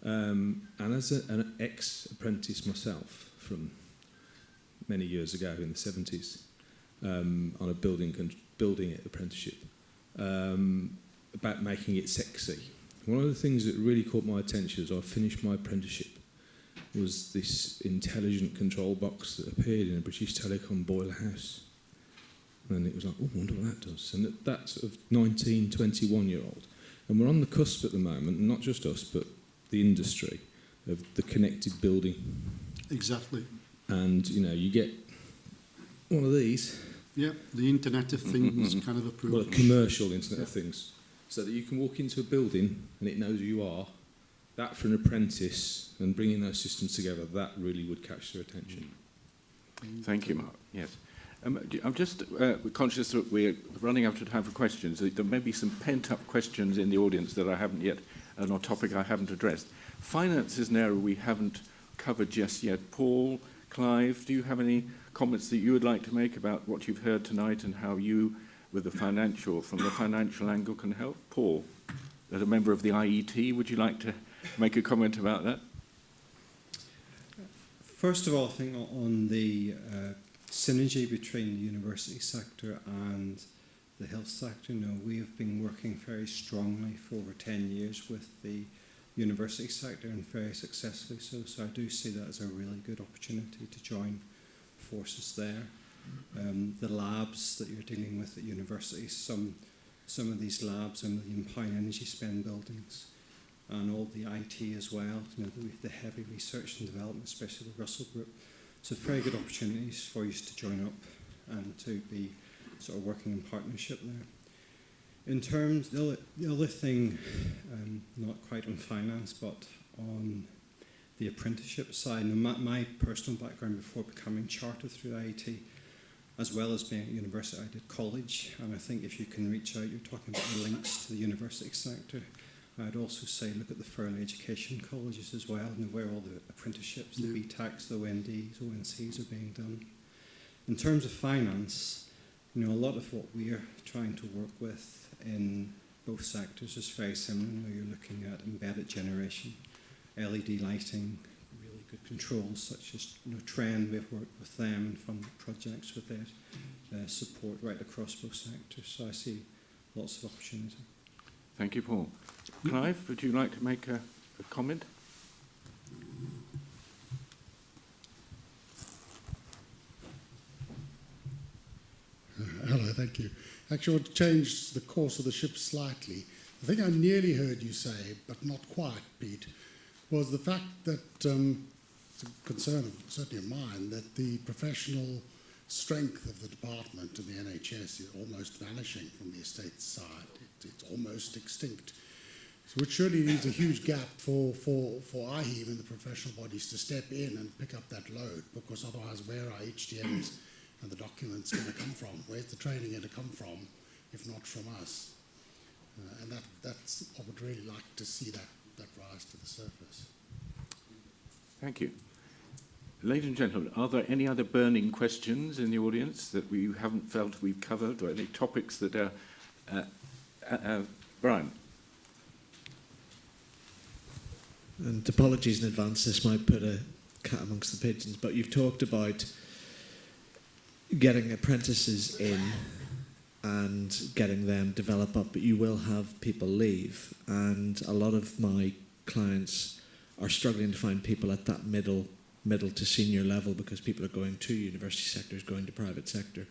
And as an ex-apprentice myself from many years ago in the 70s, on a building apprenticeship, about making it sexy. One of the things that really caught my attention as I finished my apprenticeship was this intelligent control box that appeared in a British Telecom boiler house. And it was like, oh, I wonder what that does. And that's of 19, 21-year-old. And we're on the cusp at the moment, not just us, but the industry, of the connected building. Exactly. And, you get one of these. Yeah, the Internet of Things kind of approach. Well, a commercial Internet of Things. So that you can walk into a building and it knows who you are. That for an apprentice and bringing those systems together, that really would catch their attention. Thank you, Mark. Yes. I'm just conscious that we're running out of time for questions. There may be some pent-up questions in the audience that I haven't yet, on a topic I haven't addressed. Finance is an area we haven't covered just yet. Paul, Clive, do you have any comments that you would like to make about what you've heard tonight and how you, from the financial angle, can help? Paul, as a member of the IET, would you like to make a comment about that? First of all, I think on the synergy between the university sector and the health sector, we have been working very strongly for over 10 years with the university sector and very successfully so. So I do see that as a really good opportunity to join forces there. The labs that you're dealing with at universities, some of these labs are £1 million energy spend buildings, and all the IT as well, the heavy research and development, especially the Russell Group. So very good opportunities for you to join up and to be sort of working in partnership there. In terms, the other thing, not quite on finance, but on the apprenticeship side, my personal background before becoming chartered through IIT, as well as being at university, I did college, and I think if you can reach out, you're talking about the links to the university sector. I'd also say look at the further education colleges as well, and where all the apprenticeships, the BTECs, the ONDs, ONCs are being done. In terms of finance, a lot of what we are trying to work with in both sectors is very similar. You're looking at embedded generation, LED lighting, really good controls such as Trend. We've worked with them and funded projects with their support right across both sectors. So I see lots of opportunity. Thank you, Paul. Clive, would you like to make a comment? Hello, thank you. Actually, I want to change the course of the ship slightly. The thing I nearly heard you say, but not quite, Pete, was the fact that, it's a concern certainly of mine, that the professional strength of the department and the NHS is almost vanishing from the estates side. It's almost extinct. So which surely leaves a huge gap for IHEEM and the professional bodies to step in and pick up that load, because otherwise where are HTMs and the documents going to come from? Where's the training going to come from, if not from us? And that's I would really like to see that rise to the surface. Thank you. Ladies and gentlemen, are there any other burning questions in the audience that we haven't felt we've covered, or any topics that are... Brian? And apologies in advance, this might put a cat amongst the pigeons, but you've talked about getting apprentices in and getting them develop up, but you will have people leave, and a lot of my clients are struggling to find people at that middle middle to senior level because people are going to university sectors, going to private sector.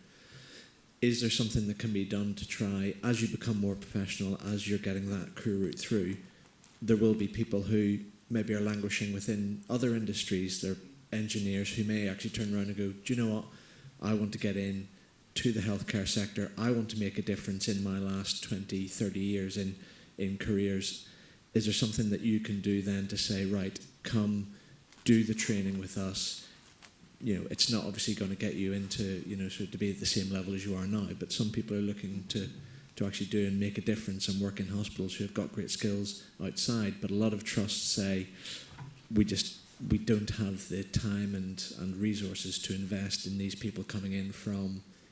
Is there something that can be done to try, as you become more professional, as you're getting that career route through, there will be people who maybe are languishing within other industries, they're engineers who may actually turn around and go, do you know what, I want to get in to the healthcare sector, I want to make a difference in my last 20, 30 years in careers. Is there something that you can do then to say, right, come do the training with us? You know, it's not obviously going to get you into, you know, sort of to be at the same level as you are now, but some people are looking to actually do and make a difference and work in hospitals who have got great skills outside. But a lot of trusts say, we don't have the time and resources to invest in these people coming in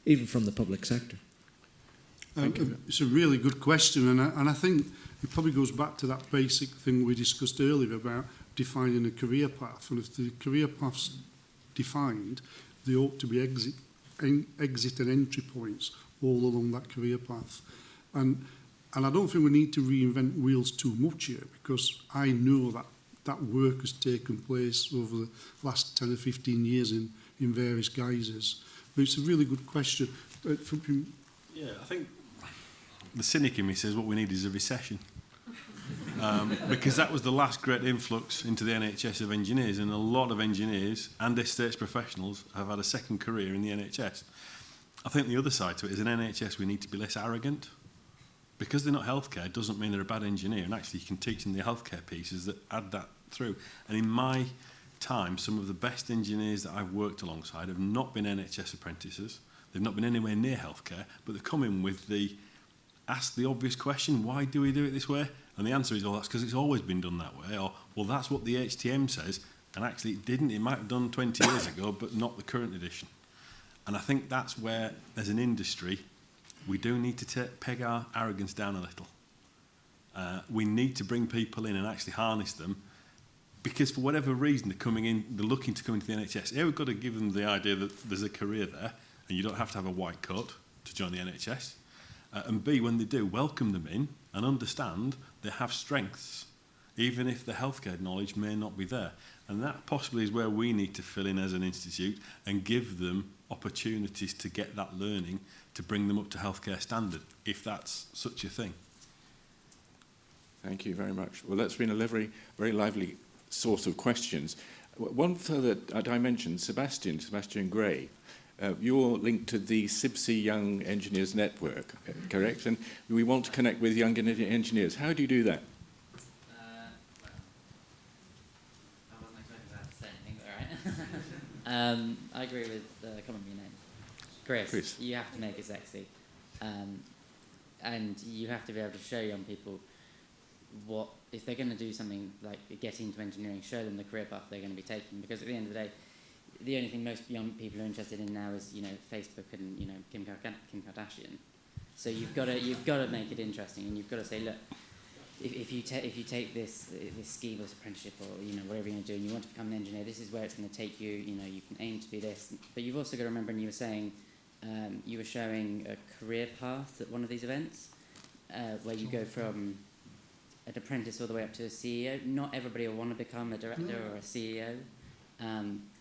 even from the public sector. It's a really good question, and I think it probably goes back to that basic thing we discussed earlier about defining a career path. And if the career path's defined, there ought to be exit and entry points all along that career path. And I don't think we need to reinvent wheels too much here, because I know that work has taken place over the last 10 or 15 years in various guises. But it's a really good question. Yeah, I think the cynic in me says what we need is a recession. Because that was the last great influx into the NHS of engineers, and a lot of engineers and estates professionals have had a second career in the NHS. I think the other side to it is in NHS we need to be less arrogant. Because they're not healthcare doesn't mean they're a bad engineer, and actually you can teach them the healthcare pieces that add that through. And in my time, some of the best engineers that I've worked alongside have not been NHS apprentices, they've not been anywhere near healthcare, but they come in with ask the obvious question, why do we do it this way? And the answer is, oh, that's because it's always been done that way, or, well, that's what the HTM says, and actually it didn't, it might have done 20 years ago, but not the current edition. And I think that's where, as an industry, we do need to peg our arrogance down a little. We need to bring people in and actually harness them, because for whatever reason they're looking to come into the NHS. We've got to give them the idea that there's a career there, and you don't have to have a white coat to join the NHS. And B, when they do, welcome them in and understand they have strengths, even if the healthcare knowledge may not be there. And that possibly is where we need to fill in as an institute and give them opportunities to get that learning to bring them up to healthcare standard, if that's such a thing. Thank you very much. Well, that's been a very, very lively source of questions. One further dimension, Sebastian Gray, you're linked to the SIBSI Young Engineers Network, correct? And we want to connect with young engineers. How do you do that? I wasn't expecting that to say anything, but all right. I agree with come on, your name. Chris, you have to make it sexy. And you have to be able to show young people what, if they're going to do something like get into engineering, show them the career path they're going to be taking. Because at the end of the day, the only thing most young people are interested in now is, you know, Facebook and, you know, Kim Kardashian. So you've got to make it interesting, and you've got to say, look, if you take this scheme, this apprenticeship, or, you know, whatever you're going to do, and you want to become an engineer, this is where it's going to take you. You know, you can aim to be this, but you've also got to remember. And you were saying, you were showing a career path at one of these events, where you go from an apprentice all the way up to a CEO. Not everybody will want to become a director or a CEO.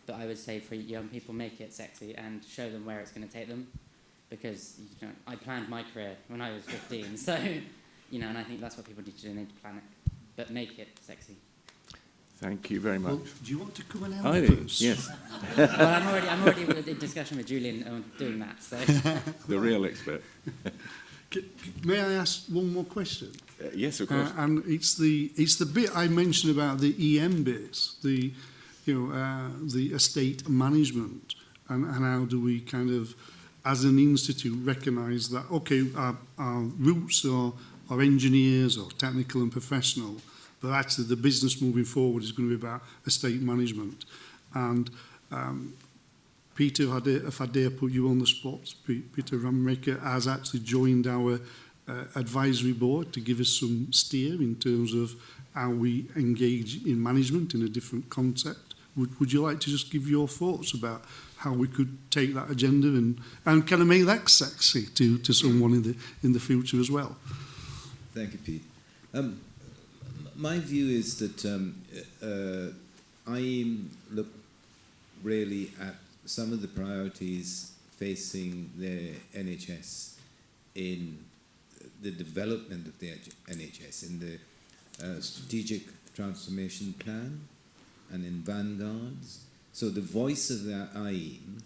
But I would say for young people, make it sexy and show them where it's going to take them, because, you know, I planned my career when I was 15, so, you know, and I think that's what people need to do. They need to plan it, but make it sexy. Thank you very much. Well, do you want to come and help us? Yes. Well, I'm already in discussion with Julian on doing that. So. The real expert. May I ask one more question? Yes, of course. And it's the bit I mentioned about the EM bits, the estate management, and how do we kind of, as an institute, recognise that, okay, our roots are engineers or technical and professional, but actually the business moving forward is going to be about estate management. And Peter, if I dare put you on the spot, Peter Rammaker has actually joined our advisory board to give us some steer in terms of how we engage in management in a different concept. Would you like to just give your thoughts about how we could take that agenda and kind of make that sexy to someone in the future as well? Thank you, Pete. My view is that IHEEM really at some of the priorities facing the NHS in the development of the NHS, in the strategic transformation plan and in vanguards. So the voice of the IHEEM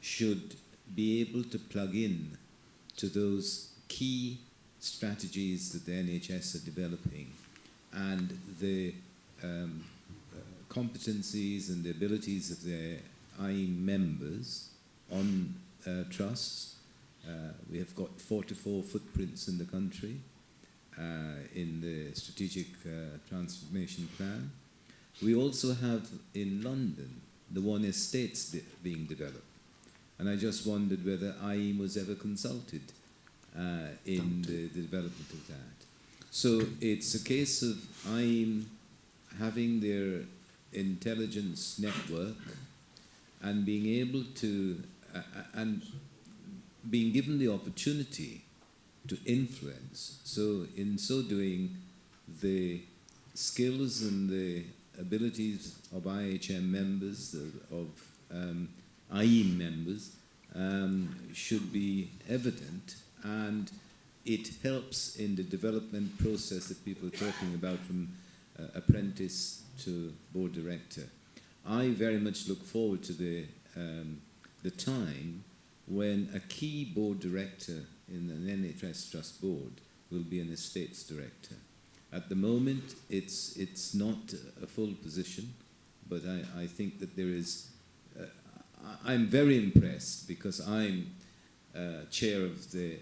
should be able to plug in to those key strategies that the NHS are developing, and the competencies and the abilities of the IHEEM members on trusts. We have got 44 footprints in the country in the strategic transformation plan. We also have in London the one estates being developed. And I just wondered whether IHEEM was ever consulted in the development of that. So it's a case of IHEEM having their intelligence network and being able to, and being given the opportunity to influence. So in so doing, the skills and the abilities of IHM members, of IHEEM members, should be evident, and it helps in the development process that people are talking about from apprentice to board director. I very much look forward to the time when a key board director in an NHS Trust board will be an estates director. At the moment, it's not a full position, but I think that there is. I'm very impressed because I'm chair of the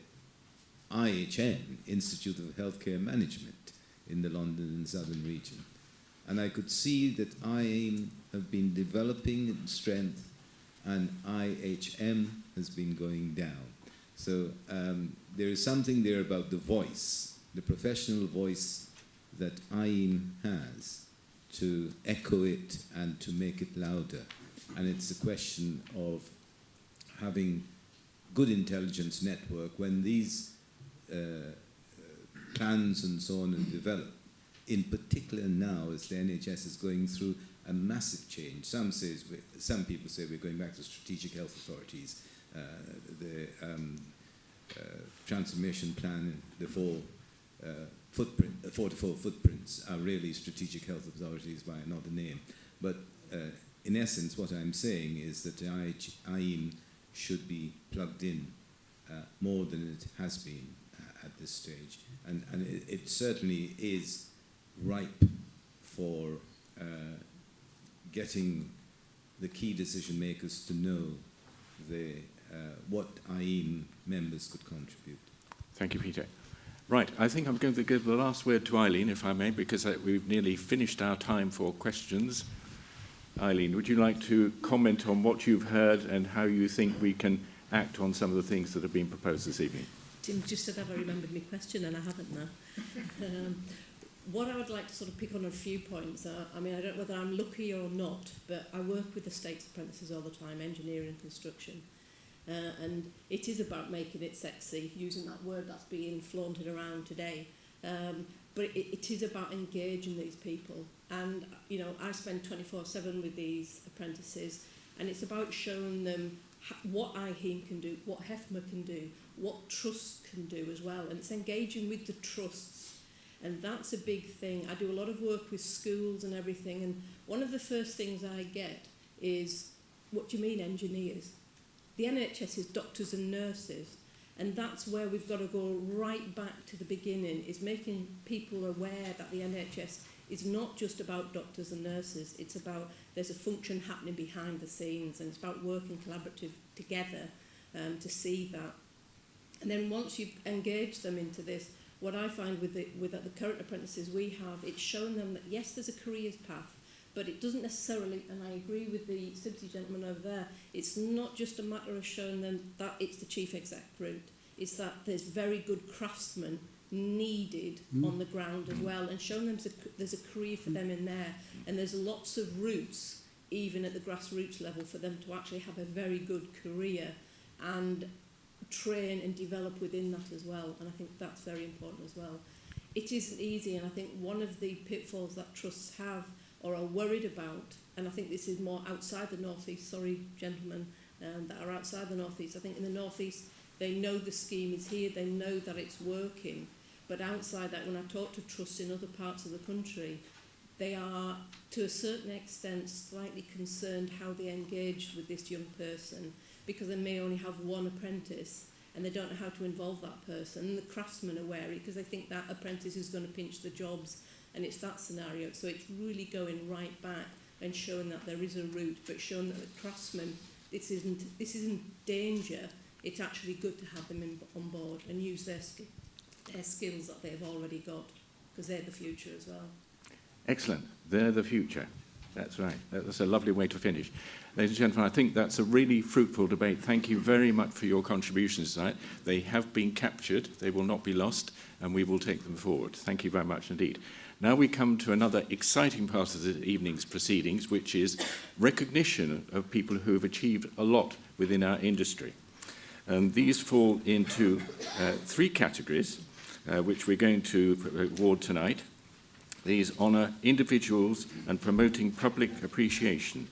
IHM, Institute of Healthcare Management, in the London and Southern region. And I could see that IHEEM have been developing in strength and IHM has been going down. So there is something there about the voice, the professional voice that IHEEM has, to echo it and to make it louder. And it's a question of having good intelligence network when these plans and so on are developed, in particular now as the NHS is going through a massive change. Some people say we're going back to strategic health authorities. The transformation plan, the 44 footprints are really strategic health authorities by another name. But in essence, what I'm saying is that the IHEEM should be plugged in more than it has been at this stage. And it certainly is ripe for getting the key decision makers to know what IHEEM members could contribute. Thank you, Peter. Right, I think I'm going to give the last word to Eileen, if I may, because we've nearly finished our time for questions. Eileen, would you like to comment on what you've heard and how you think we can act on some of the things that have been proposed this evening? Tim just said I've remembered my question and I haven't now. What I would like to sort of pick on a few points are, I mean, I don't know whether I'm lucky or not, but I work with estates apprentices all the time, engineering and construction. And it is about making it sexy, using that word that's being flaunted around today. But it is about engaging these people. And, you know, I spend 24/7 with these apprentices, and it's about showing them what IHEEM can do, what HEFMA can do, what trusts can do as well. And it's engaging with the trusts. And that's a big thing. I do a lot of work with schools and everything, and one of the first things I get is, what do you mean engineers? The NHS is doctors and nurses, and that's where we've got to go right back to the beginning, is making people aware that the NHS is not just about doctors and nurses, it's about, there's a function happening behind the scenes, and it's about working collaborative together to see that. And then once you've engaged them into this, what I find with the current apprentices we have, it's shown them that yes, there's a careers path, but it doesn't necessarily, and I agree with the City gentleman over there, it's not just a matter of showing them that it's the chief exec route. It's that there's very good craftsmen needed on the ground as well, and showing them there's a career for them in there, and there's lots of routes, even at the grassroots level, for them to actually have a very good career and train and develop within that as well, and I think that's very important as well. It isn't easy, and I think one of the pitfalls that trusts have or are worried about and I think this is more outside the North East, sorry gentlemen that are outside the North East, I think in the North East they know the scheme is here, they know that it's working, but outside that, when I talk to trusts in other parts of the country, they are to a certain extent slightly concerned how they engage with this young person, because they may only have one apprentice and they don't know how to involve that person. And the craftsmen are wary because they think that apprentice is going to pinch the jobs, and it's that scenario. So it's really going right back and showing that there is a route, but showing that the craftsmen, this isn't danger. It's actually good to have them on board and use their skills that they've already got, because they're the future as well. Excellent. They're the future. That's right. That's a lovely way to finish. Ladies and gentlemen, I think that's a really fruitful debate. Thank you very much for your contributions tonight. They have been captured. They will not be lost, and we will take them forward. Thank you very much indeed. Now we come to another exciting part of the evening's proceedings, which is recognition of people who have achieved a lot within our industry. And these fall into three categories, which we're going to award tonight. These honour individuals and promoting public appreciation.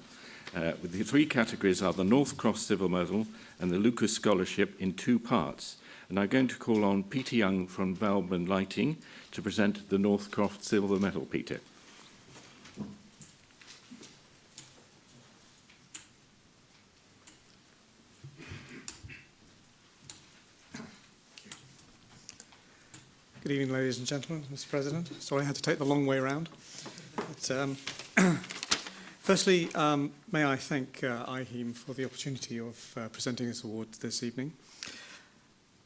The three categories are the Northcroft Silver Medal and the Lucas Scholarship in two parts. And I'm going to call on Peter Young from Valman Lighting to present the Northcroft Silver Medal. Peter. Good evening, ladies and gentlemen, Mr. President. Sorry I had to take the long way around. But, firstly, may I thank IHEEM for the opportunity of presenting this award this evening.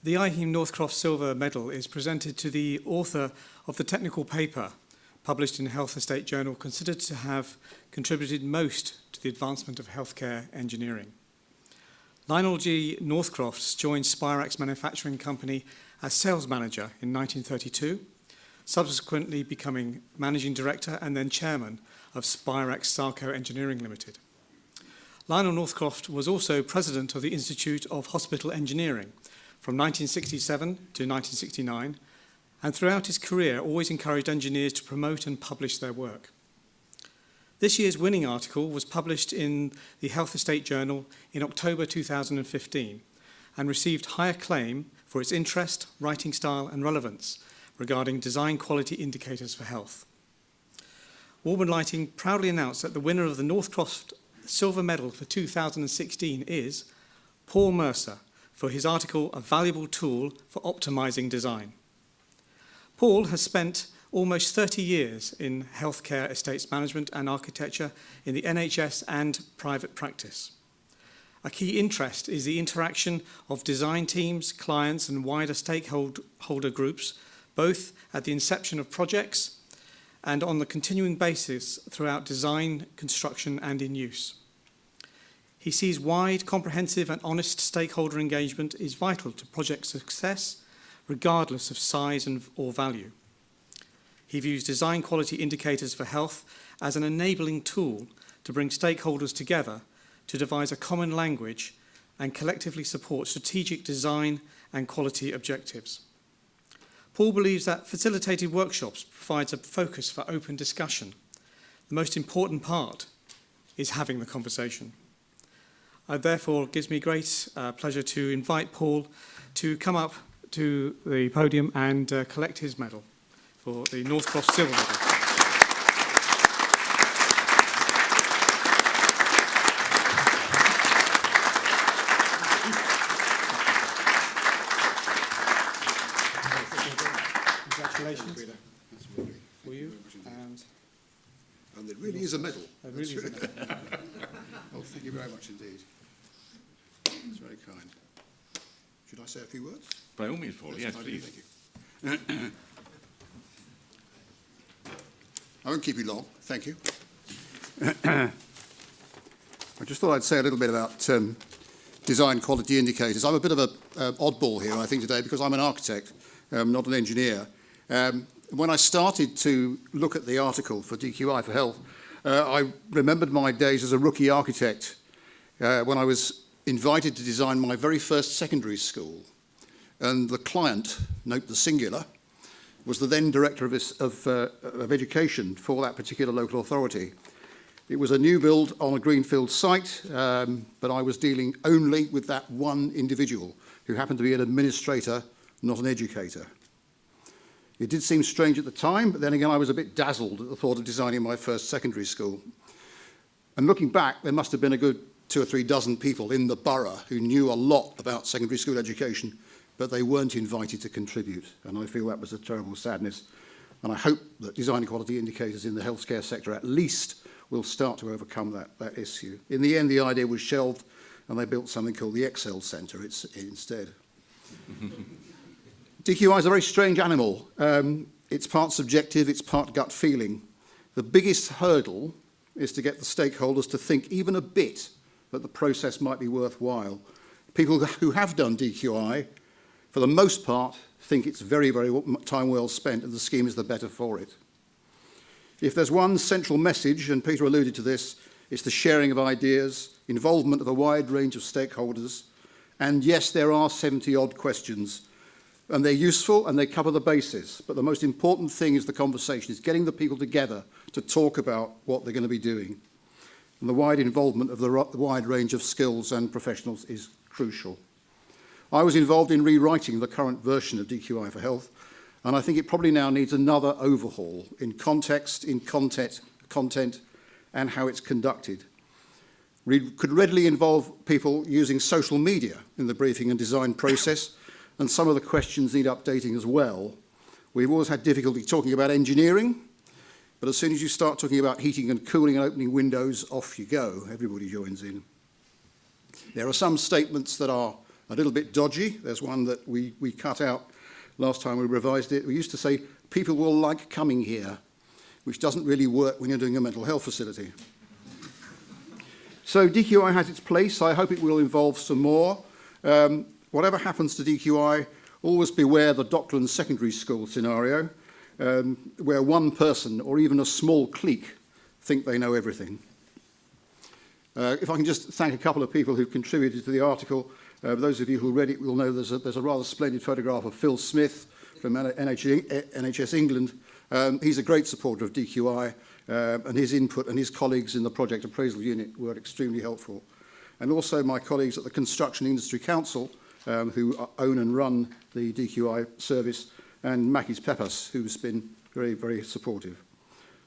The IHEEM Northcroft Silver Medal is presented to the author of the technical paper published in Health Estate Journal, considered to have contributed most to the advancement of healthcare engineering. Lionel G. Northcroft joined Spirax Manufacturing Company as sales manager in 1932, subsequently becoming managing director and then chairman of Spirax Sarco Engineering Limited. Lionel Northcroft was also president of the Institute of Hospital Engineering from 1967 to 1969, and throughout his career always encouraged engineers to promote and publish their work. This year's winning article was published in the Health Estate Journal in October 2015 and received high acclaim for its interest, writing style and relevance regarding design quality indicators for health. Walman Lighting proudly announced that the winner of the Northcroft Silver Medal for 2016 is Paul Mercer for his article, A Valuable Tool for Optimizing Design. Paul has spent almost 30 years in healthcare estates management and architecture in the NHS and private practice. A key interest is the interaction of design teams, clients and wider stakeholder groups, both at the inception of projects and on the continuing basis throughout design, construction and in use. He sees wide, comprehensive and honest stakeholder engagement is vital to project success, regardless of size or value. He views design quality indicators for health as an enabling tool to bring stakeholders together to devise a common language and collectively support strategic design and quality objectives. Paul believes that facilitated workshops provides a focus for open discussion. The most important part is having the conversation. Therefore, it gives me great pleasure to invite Paul to come up to the podium and collect his medal for the Northcroft Silver Medal. Congratulations for you. And it really is a medal. It really is a medal. Oh, thank you very much indeed. It's very kind. Should I say a few words? By all means, Paul. Yes, please. Thank you. I won't keep you long. Thank you. I just thought I'd say a little bit about design quality indicators. I'm a bit of an oddball here, I think, today, because I'm an architect, not an engineer. When I started to look at the article for DQI for Health, I remembered my days as a rookie architect when I was invited to design my very first secondary school. And the client, note the singular, was the then director of education for that particular local authority. It was a new build on a greenfield site, but I was dealing only with that one individual who happened to be an administrator, not an educator. It did seem strange at the time, but then again I was a bit dazzled at the thought of designing my first secondary school. And looking back, there must have been a good 2 or 3 dozen people in the borough who knew a lot about secondary school education, but they weren't invited to contribute. And I feel that was a terrible sadness. And I hope that design quality indicators in the healthcare sector at least will start to overcome that issue. In the end, the idea was shelved, and they built something called the Excel Centre instead. DQI is a very strange animal. It's part subjective, it's part gut feeling. The biggest hurdle is to get the stakeholders to think even a bit that the process might be worthwhile. People who have done DQI, for the most part, think it's very, very time well spent and the scheme is the better for it. If there's one central message, and Peter alluded to this, it's the sharing of ideas, involvement of a wide range of stakeholders, and yes, there are 70-odd questions, and they're useful and they cover the bases, but the most important thing is the conversation, is getting the people together to talk about what they're going to be doing. And the wide involvement of the wide range of skills and professionals is crucial. I was involved in rewriting the current version of DQI for Health, and I think it probably now needs another overhaul in context, in content, and how it's conducted. We could readily involve people using social media in the briefing and design process, and some of the questions need updating as well. We've always had difficulty talking about engineering, but as soon as you start talking about heating and cooling and opening windows, off you go. Everybody joins in. There are some statements that are a little bit dodgy. There's one that we cut out last time we revised it. We used to say, people will like coming here, which doesn't really work when you're doing a mental health facility. So DQI has its place. I hope it will involve some more. Whatever happens to DQI, always beware the Docklands Secondary School scenario, where one person or even a small clique think they know everything. If I can just thank a couple of people who contributed to the article. Those of you who read it will know there's a rather splendid photograph of Phil Smith from NHS England. He's a great supporter of DQI, and his input and his colleagues in the project appraisal unit were extremely helpful. And also my colleagues at the Construction Industry Council, who own and run the DQI service, and Mackie's Peppers, who's been very, very supportive.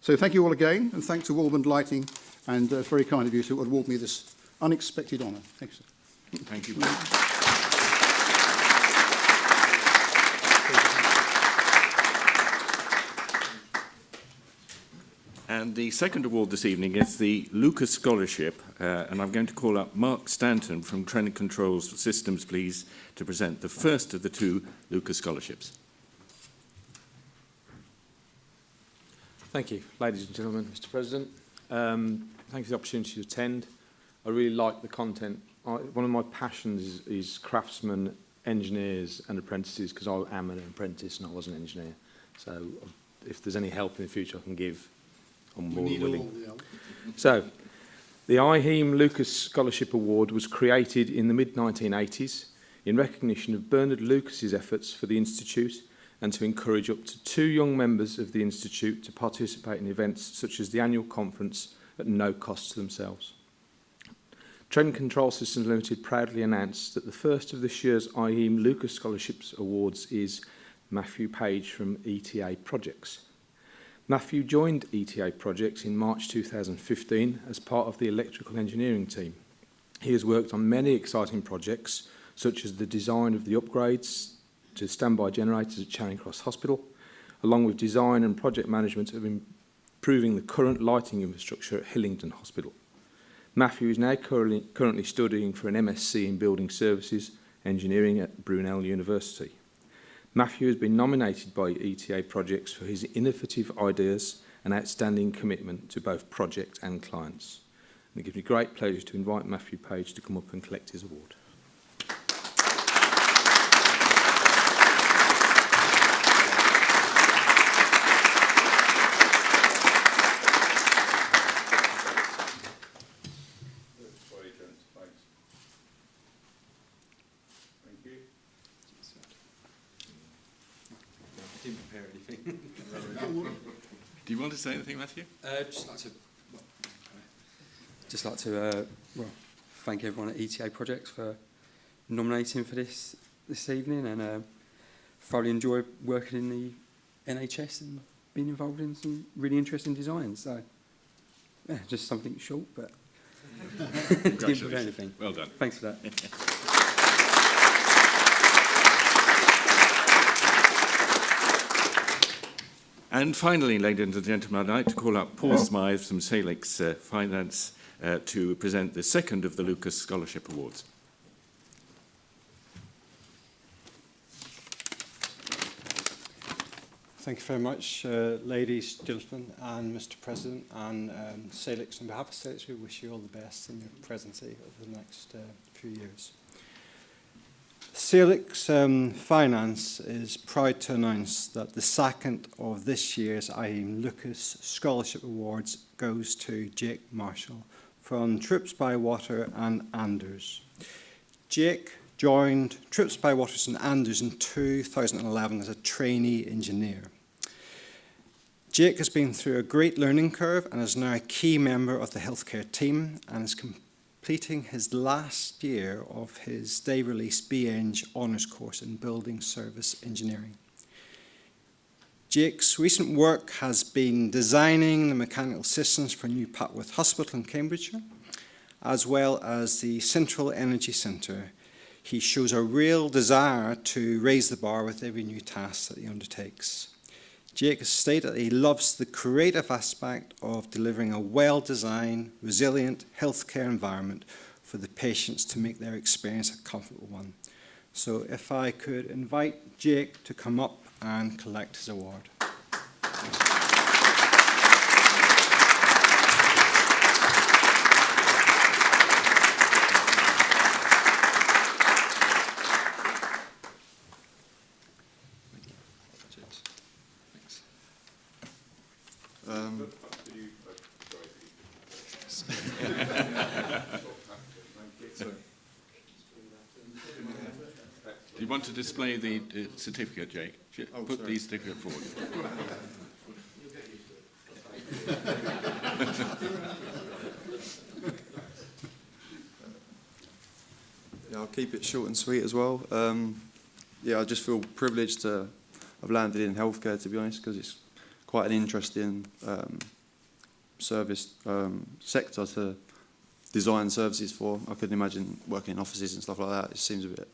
So thank you all again, and thanks to Walband Lighting, and very kind of you to award me this unexpected honour. Thanks. Thank you. And the second award this evening is the Lucas Scholarship, and I'm going to call up Mark Stanton from Trend Controls Systems, please, to present the first of the 2 Lucas Scholarships. Thank you, ladies and gentlemen, Mr. President. Thank you for the opportunity to attend. I really like the content. One of my passions is craftsmen, engineers and apprentices, because I am an apprentice and I was an engineer. So if there's any help in the future I can give, I'm more than willing. So the IHEEM Lucas Scholarship Award was created in the mid-1980s in recognition of Bernard Lucas's efforts for the Institute and to encourage up to 2 young members of the Institute to participate in events such as the annual conference at no cost to themselves. Trend Control Systems Limited proudly announced that the first of this year's IHEEM Lucas Scholarships Awards is Matthew Page from Eta Projects. Matthew joined Eta Projects in March 2015 as part of the electrical engineering team. He has worked on many exciting projects, such as the design of the upgrades to standby generators at Charing Cross Hospital, along with design and project management of improving the current lighting infrastructure at Hillingdon Hospital. Matthew is now currently studying for an MSc in Building Services Engineering at Brunel University. Matthew has been nominated by Eta Projects for his innovative ideas and outstanding commitment to both project and clients. And it gives me great pleasure to invite Matthew Page to come up and collect his award. Do you want to say anything, Matthew? Just like to just like to thank everyone at Eta Projects for nominating for this evening, and thoroughly enjoy working in the NHS and being involved in some really interesting designs. So, yeah, just something short, but didn't prevent anything. Well done. Thanks for that. And finally, ladies and gentlemen, I'd like to call up Paul Smythe from Salix Finance to present the second of the Lucas Scholarship Awards. Thank you very much, ladies, gentlemen, and Mr. President, and Salix. On behalf of Salix, we wish you all the best in your presidency over the next few years. Salix Finance is proud to announce that the second of this year's IHEEM Lucas Scholarship Awards goes to Jake Marshall from Troup, Bywaters and Anders. Jake joined Troup, Bywaters and Anders in 2011 as a trainee engineer. Jake has been through a great learning curve and is now a key member of the healthcare team and is completing his last year of his day-release BEng honours course in Building Service Engineering. Jake's recent work has been designing the mechanical systems for New Papworth Hospital in Cambridgeshire, as well as the Central Energy Centre. He shows a real desire to raise the bar with every new task that he undertakes. Jake has stated that he loves the creative aspect of delivering a well-designed, resilient healthcare environment for the patients to make their experience a comfortable one. So if I could invite Jake to come up and collect his award. Do you want to display the certificate, Jake? Put the certificate forward. Yeah, I'll keep it short and sweet as well. Yeah, I just feel privileged to have landed in healthcare, to be honest, because it's quite an interesting service sector to design services for. I couldn't imagine working in offices and stuff like that. It seems a bit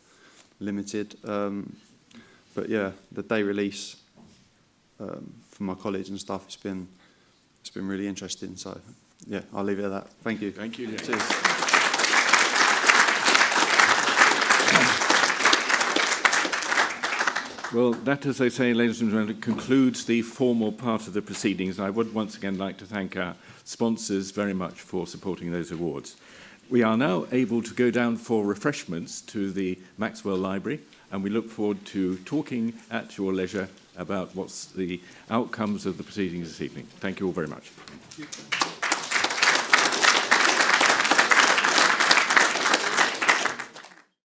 limited. But yeah, the day release from my college and stuff, it's been really interesting. So yeah, I'll leave it at that. Thank you. Thank you. Cheers. Well, that, as I say, ladies and gentlemen, concludes the formal part of the proceedings. I would once again like to thank our sponsors very much for supporting those awards. We are now able to go down for refreshments to the Maxwell Library, and we look forward to talking at your leisure about what's the outcomes of the proceedings this evening. Thank you all very much. Thank you.